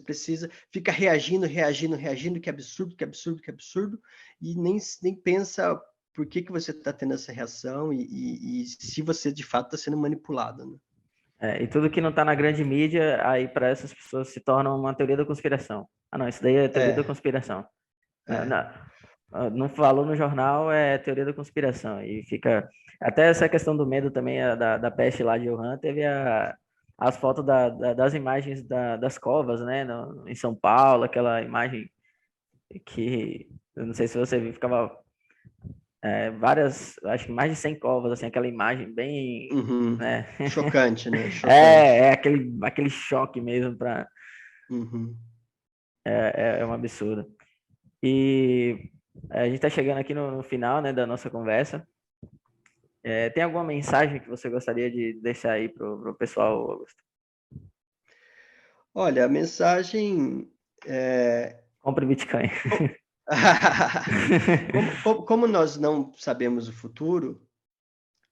fica reagindo, que absurdo, que absurdo, que absurdo, e nem pensa por que você está tendo essa reação e se você de fato está sendo manipulado, né? e tudo que não está na grande mídia, aí para essas pessoas se torna uma teoria da conspiração. Ah, não, isso daí é teoria da conspiração. Não, É. não falou no jornal, é teoria da conspiração. E fica. Até essa questão do medo também, da peste lá de Wuhan, teve as fotos das imagens das covas, né? Em São Paulo, aquela imagem que. Eu não sei se você viu, ficava várias, acho que mais de 100 covas, assim, aquela imagem bem. Uhum. Né? Chocante, né? Chocante. É aquele choque mesmo para. Uhum. É um absurdo. E a gente está chegando aqui no final, né, da nossa conversa. Tem alguma mensagem que você gostaria de deixar aí pro pessoal, Augusto? Olha, a mensagem é... Compre Bitcoin. como nós não sabemos o futuro,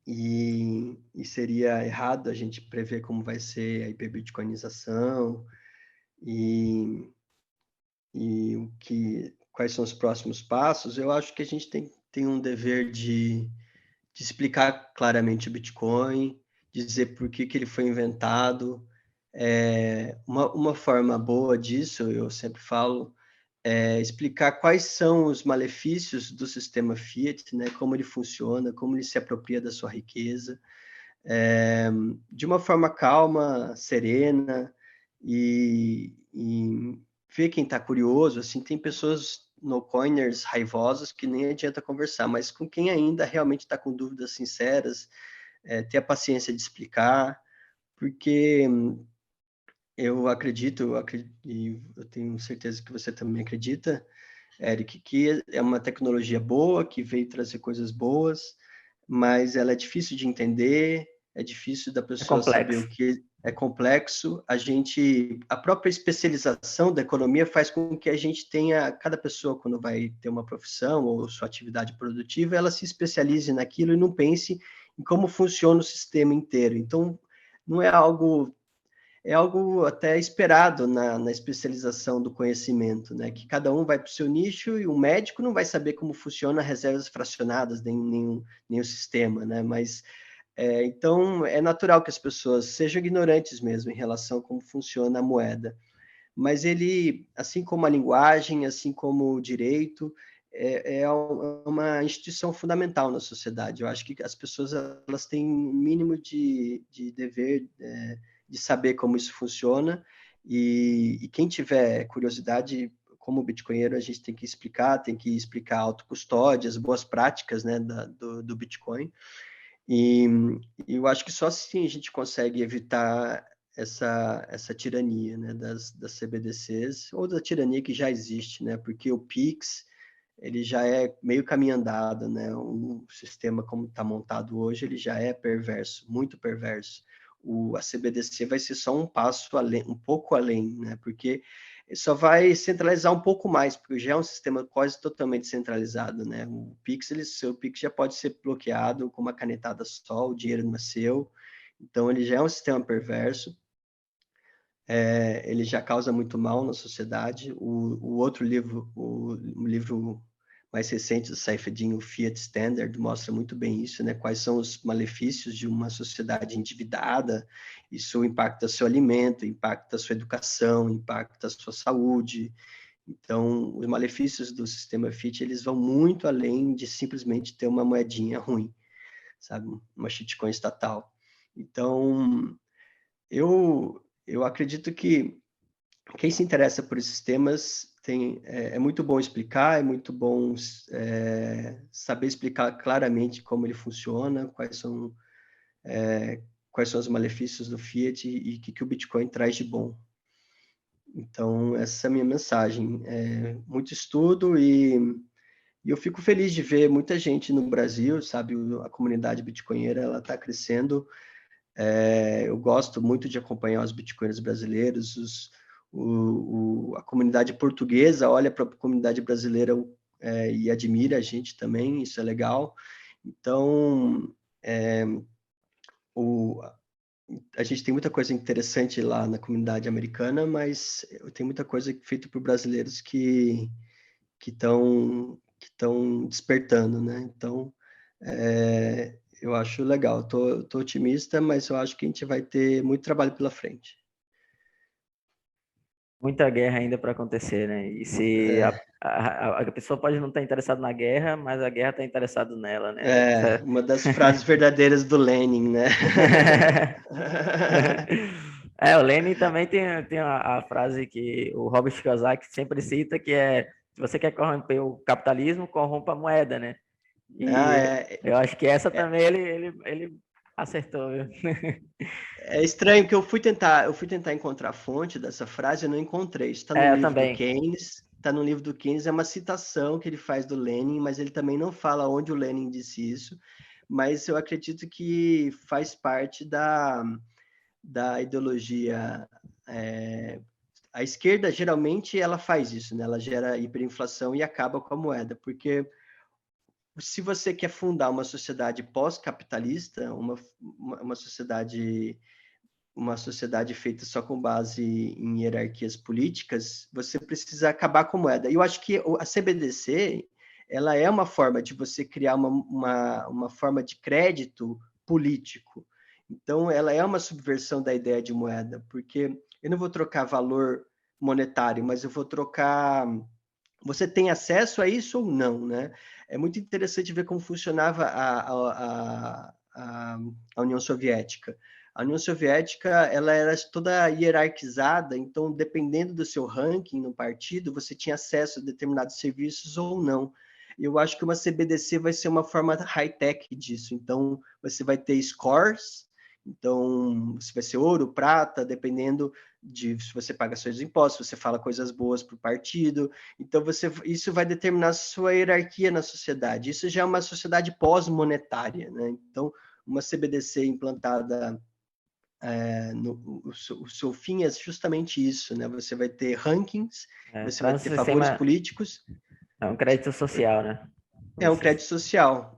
e seria errado a gente prever como vai ser a hiperbitcoinização e, quais são os próximos passos, eu acho que a gente tem um dever de explicar claramente o Bitcoin, dizer por que ele foi inventado. Uma forma boa disso, eu sempre falo, explicar quais são os malefícios do sistema Fiat, né, como ele funciona, como ele se apropria da sua riqueza, de uma forma calma, serena, e ver quem está curioso. Assim, tem pessoas no-coiners raivosas que nem adianta conversar, mas com quem ainda realmente está com dúvidas sinceras, ter a paciência de explicar, porque e eu tenho certeza que você também acredita, Eric, que é uma tecnologia boa, que veio trazer coisas boas, mas ela é difícil de entender, é difícil da É pessoa saber complexo. o que é complexo. A própria especialização da economia faz com que a gente tenha, cada pessoa, quando vai ter uma profissão ou sua atividade produtiva, ela se especialize naquilo e não pense em como funciona o sistema inteiro. Então, não é algo é algo até esperado na especialização do conhecimento, né? Que cada um vai para o seu nicho e o médico não vai saber como funciona reservas fracionadas, nem o sistema, né? Mas, então, é natural que as pessoas sejam ignorantes mesmo em relação a como funciona a moeda. Mas ele, assim como a linguagem, assim como o direito, uma instituição fundamental na sociedade. Eu acho que as pessoas elas têm um mínimo de dever de saber como isso funciona, e quem tiver curiosidade, como bitcoinheiro, a gente tem que explicar a autocustódia, as boas práticas, né, do Bitcoin, e, e eu acho que só assim a gente consegue evitar essa tirania, né, das CBDCs, ou da tirania que já existe, né, porque o Pix, ele já é meio caminho andado, né, um sistema como está montado hoje, ele já é perverso, muito perverso. a CBDC vai ser só um passo além, um pouco além, né? Porque só vai centralizar um pouco mais, porque já é um sistema quase totalmente centralizado, né? O Pix, seu Pix já pode ser bloqueado com uma canetada só, o dinheiro não é seu. Então, ele já é um sistema perverso. Ele já causa muito mal na sociedade. O outro livro, o livro mais recente do Saifedean, o Fiat Standard, mostra muito bem isso, né? Quais são os malefícios de uma sociedade endividada. Isso impacta seu alimento, impacta sua educação, impacta a sua saúde. Então, os malefícios do sistema Fiat, eles vão muito além de simplesmente ter uma moedinha ruim, sabe? Uma shitcoin estatal. Então, eu acredito que quem se interessa por esses temas é muito bom explicar, é muito bom saber explicar claramente como ele funciona, quais são os malefícios do Fiat e o que o Bitcoin traz de bom. Então, essa é a minha mensagem. Muito estudo e eu fico feliz de ver muita gente no Brasil, sabe? A comunidade bitcoinheira, ela está crescendo. Eu gosto muito de acompanhar os bitcoiners brasileiros, a comunidade portuguesa olha para a comunidade brasileira e admira a gente também, isso é legal. Então, a gente tem muita coisa interessante lá na comunidade americana, mas tem muita coisa feita por brasileiros que estão despertando, né? Então, eu acho legal. Tô otimista, mas eu acho que a gente vai ter muito trabalho pela frente. Muita guerra ainda para acontecer, né? E se a pessoa pode não estar interessada na guerra, mas a guerra está interessada nela, né? Uma das frases verdadeiras do Lenin, né? O Lenin também tem a frase que o Robert Kiyosaki sempre cita, que é: se você quer corromper o capitalismo, corrompa a moeda, né? E eu acho que essa também ele acertou, viu? É estranho que eu fui tentar encontrar a fonte dessa frase, eu não encontrei. Está no Eu livro do também. Keynes, é uma citação que ele faz do Lenin, mas ele também não fala onde o Lenin disse isso. Mas eu acredito que faz parte da ideologia. A esquerda geralmente ela faz isso, né? Ela gera hiperinflação e acaba com a moeda, porque se você quer fundar uma sociedade pós-capitalista, uma sociedade feita só com base em hierarquias políticas, você precisa acabar com a moeda. E eu acho que a CBDC ela é uma forma de você criar uma forma de crédito político. Então, ela é uma subversão da ideia de moeda, porque eu não vou trocar valor monetário, mas eu vou trocar. Você tem acesso a isso ou não, né? É muito interessante ver como funcionava a União Soviética. A União Soviética ela era toda hierarquizada, então dependendo do seu ranking no partido, você tinha acesso a determinados serviços ou não. Eu acho que uma CBDC vai ser uma forma high-tech disso. Então, você vai ter scores, então você vai ser ouro, prata, dependendo de se você paga seus impostos, você fala coisas boas para o partido. Então, isso vai determinar a sua hierarquia na sociedade. Isso já é uma sociedade pós-monetária, né? Então, uma CBDC implantada o seu fim é justamente isso, né? Você vai ter rankings, você vai Traz um ter favores sistema, políticos. um crédito social, né? É um crédito social,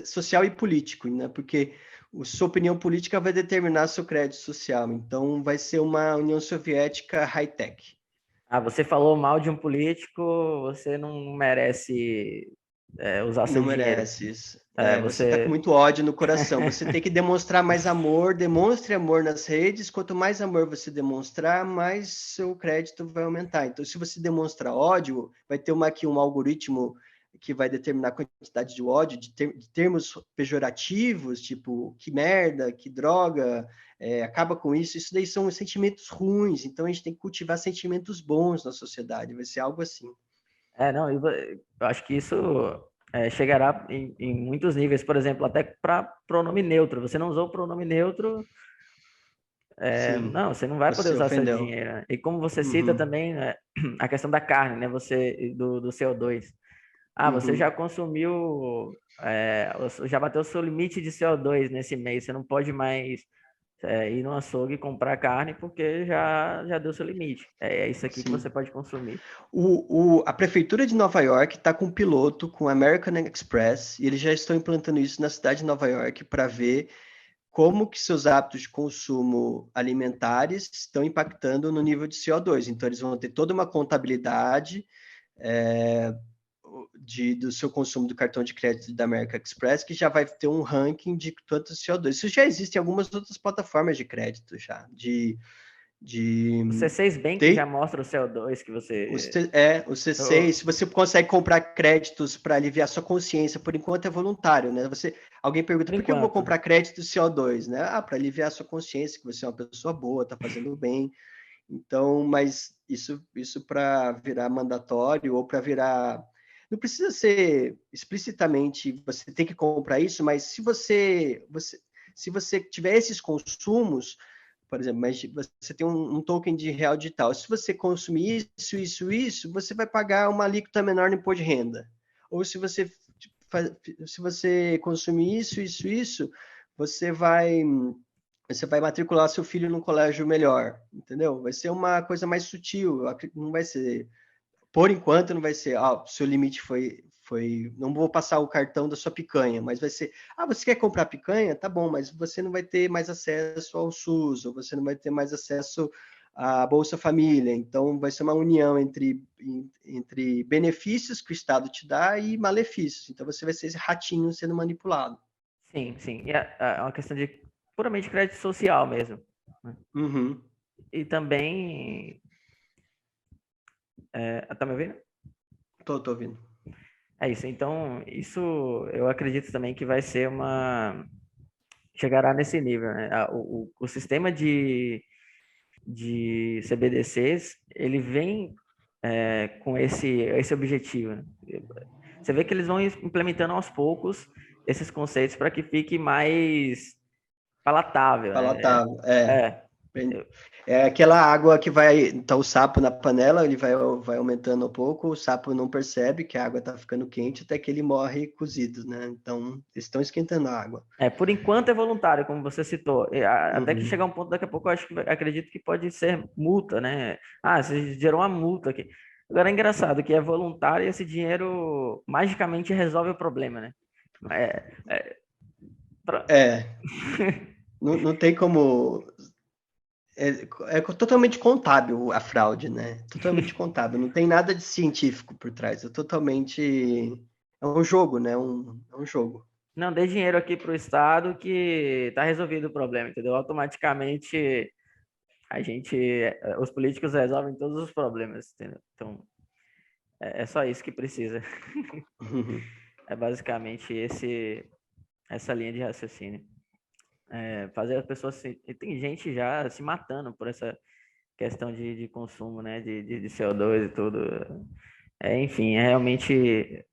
social e político, né? Porque a sua opinião política vai determinar seu crédito social. Então, vai ser uma União Soviética high-tech. Você falou mal de um político, você não merece usar seu Não dinheiro. merece isso. Você está com Você. muito ódio no coração. Você tem que demonstrar mais amor, demonstre amor nas redes. Quanto mais amor você demonstrar, mais seu crédito vai aumentar. Então, se você demonstra ódio, vai ter aqui um algoritmo que vai determinar a quantidade de ódio, de termos pejorativos, tipo que merda, que droga, acaba com isso. Isso daí são sentimentos ruins. Então, a gente tem que cultivar sentimentos bons na sociedade. Vai ser algo assim. Não, eu acho que isso chegará em muitos níveis, por exemplo, até para pronome neutro. Você não usou o pronome neutro, Sim, não, você não vai poder você usar seu ofendeu. dinheiro, né? E como você cita Uhum, também, né, a questão da carne, né? Do CO2. Você já uhum. consumiu, já bateu o seu limite de CO2 nesse mês, você não pode mais ir no açougue e comprar carne porque já deu seu limite. É isso aqui que Sim. você pode consumir. A prefeitura de Nova York está com um piloto com American Express e eles já estão implantando isso na cidade de Nova York para ver como que seus hábitos de consumo alimentares estão impactando no nível de CO2. Então, eles vão ter toda uma contabilidade do seu consumo do cartão de crédito da American Express, que já vai ter um ranking de quanto CO2. Isso já existe em algumas outras plataformas de crédito já, O C6 Bank já mostra o CO2 que você... O C6, se você consegue comprar créditos para aliviar sua consciência, por enquanto é voluntário, né? Alguém pergunta, por que eu vou comprar crédito CO2, né? Para aliviar sua consciência, que você é uma pessoa boa, está fazendo bem. Então, mas isso para virar mandatório ou para virar... Não precisa ser explicitamente, você tem que comprar isso, mas se você tiver esses consumos, por exemplo, mas você tem um token de real digital. Se você consumir isso, você vai pagar uma alíquota menor no imposto de renda. Ou se você consumir isso, você vai matricular seu filho num colégio melhor, entendeu? Vai ser uma coisa mais sutil, não vai ser, por enquanto não vai ser, seu limite foi, não vou passar o cartão da sua picanha, mas vai ser, você quer comprar picanha? Tá bom, mas você não vai ter mais acesso ao SUS, ou você não vai ter mais acesso à Bolsa Família, então vai ser uma união entre benefícios que o Estado te dá e malefícios, então você vai ser esse ratinho sendo manipulado. Sim, e é uma questão de puramente crédito social mesmo. Né? Uhum. E também... tá me ouvindo? Tô ouvindo. É isso. Então, isso eu acredito também que vai ser chegará nesse nível, né? O sistema de CBDCs, ele vem com esse objetivo. Né? Você vê que eles vão implementando aos poucos esses conceitos para que fique mais palatável. Palatável, Né? É aquela água que tá o sapo na panela, ele vai aumentando um pouco, o sapo não percebe que a água está ficando quente até que ele morre cozido, né? Então, eles estão esquentando a água. Por enquanto é voluntário, como você citou. Até que chegar um ponto, daqui a pouco, acredito que pode ser multa, né? Você gerou uma multa aqui. Agora é engraçado que é voluntário e esse dinheiro magicamente resolve o problema, né? Não tem como... É totalmente contábil a fraude, né? Totalmente contábil. Não tem nada de científico por trás. É um jogo, né? É um jogo. Não, dê dinheiro aqui para o Estado que tá resolvido o problema, entendeu? Automaticamente os políticos resolvem todos os problemas, entendeu? Então, é só isso que precisa. É basicamente essa linha de raciocínio. Fazer as pessoas... Tem gente já se matando por essa questão de consumo, né? De CO2 e tudo. Enfim, é realmente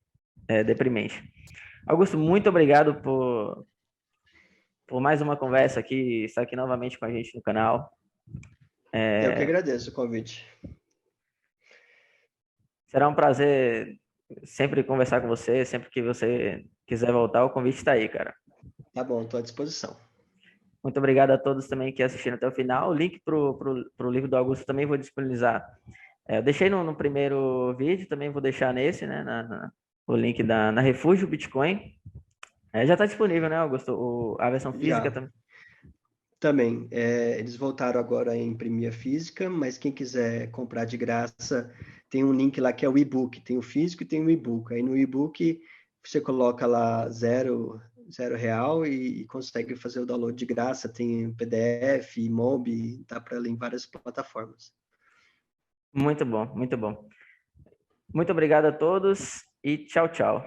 deprimente. Augusto, muito obrigado por mais uma conversa aqui, estar aqui novamente com a gente no canal. Eu que agradeço o convite. Será um prazer sempre conversar com você, sempre que você quiser voltar, o convite está aí, cara. Tá bom, estou à disposição. Muito obrigado a todos também que assistiram até o final. O link para o livro do Augusto também vou disponibilizar. Eu deixei no primeiro vídeo, também vou deixar nesse, né? O link na Refúgio Bitcoin. Já está disponível, né, Augusto? A versão física também. Também. Eles voltaram agora a imprimir a física, mas quem quiser comprar de graça, tem um link lá que é o e-book. Tem o físico e tem o e-book. Aí no e-book você coloca lá zero real e consegue fazer o download de graça. Tem PDF, MOBI, dá para ler em várias plataformas. Muito bom, muito bom. Muito obrigado a todos e tchau, tchau.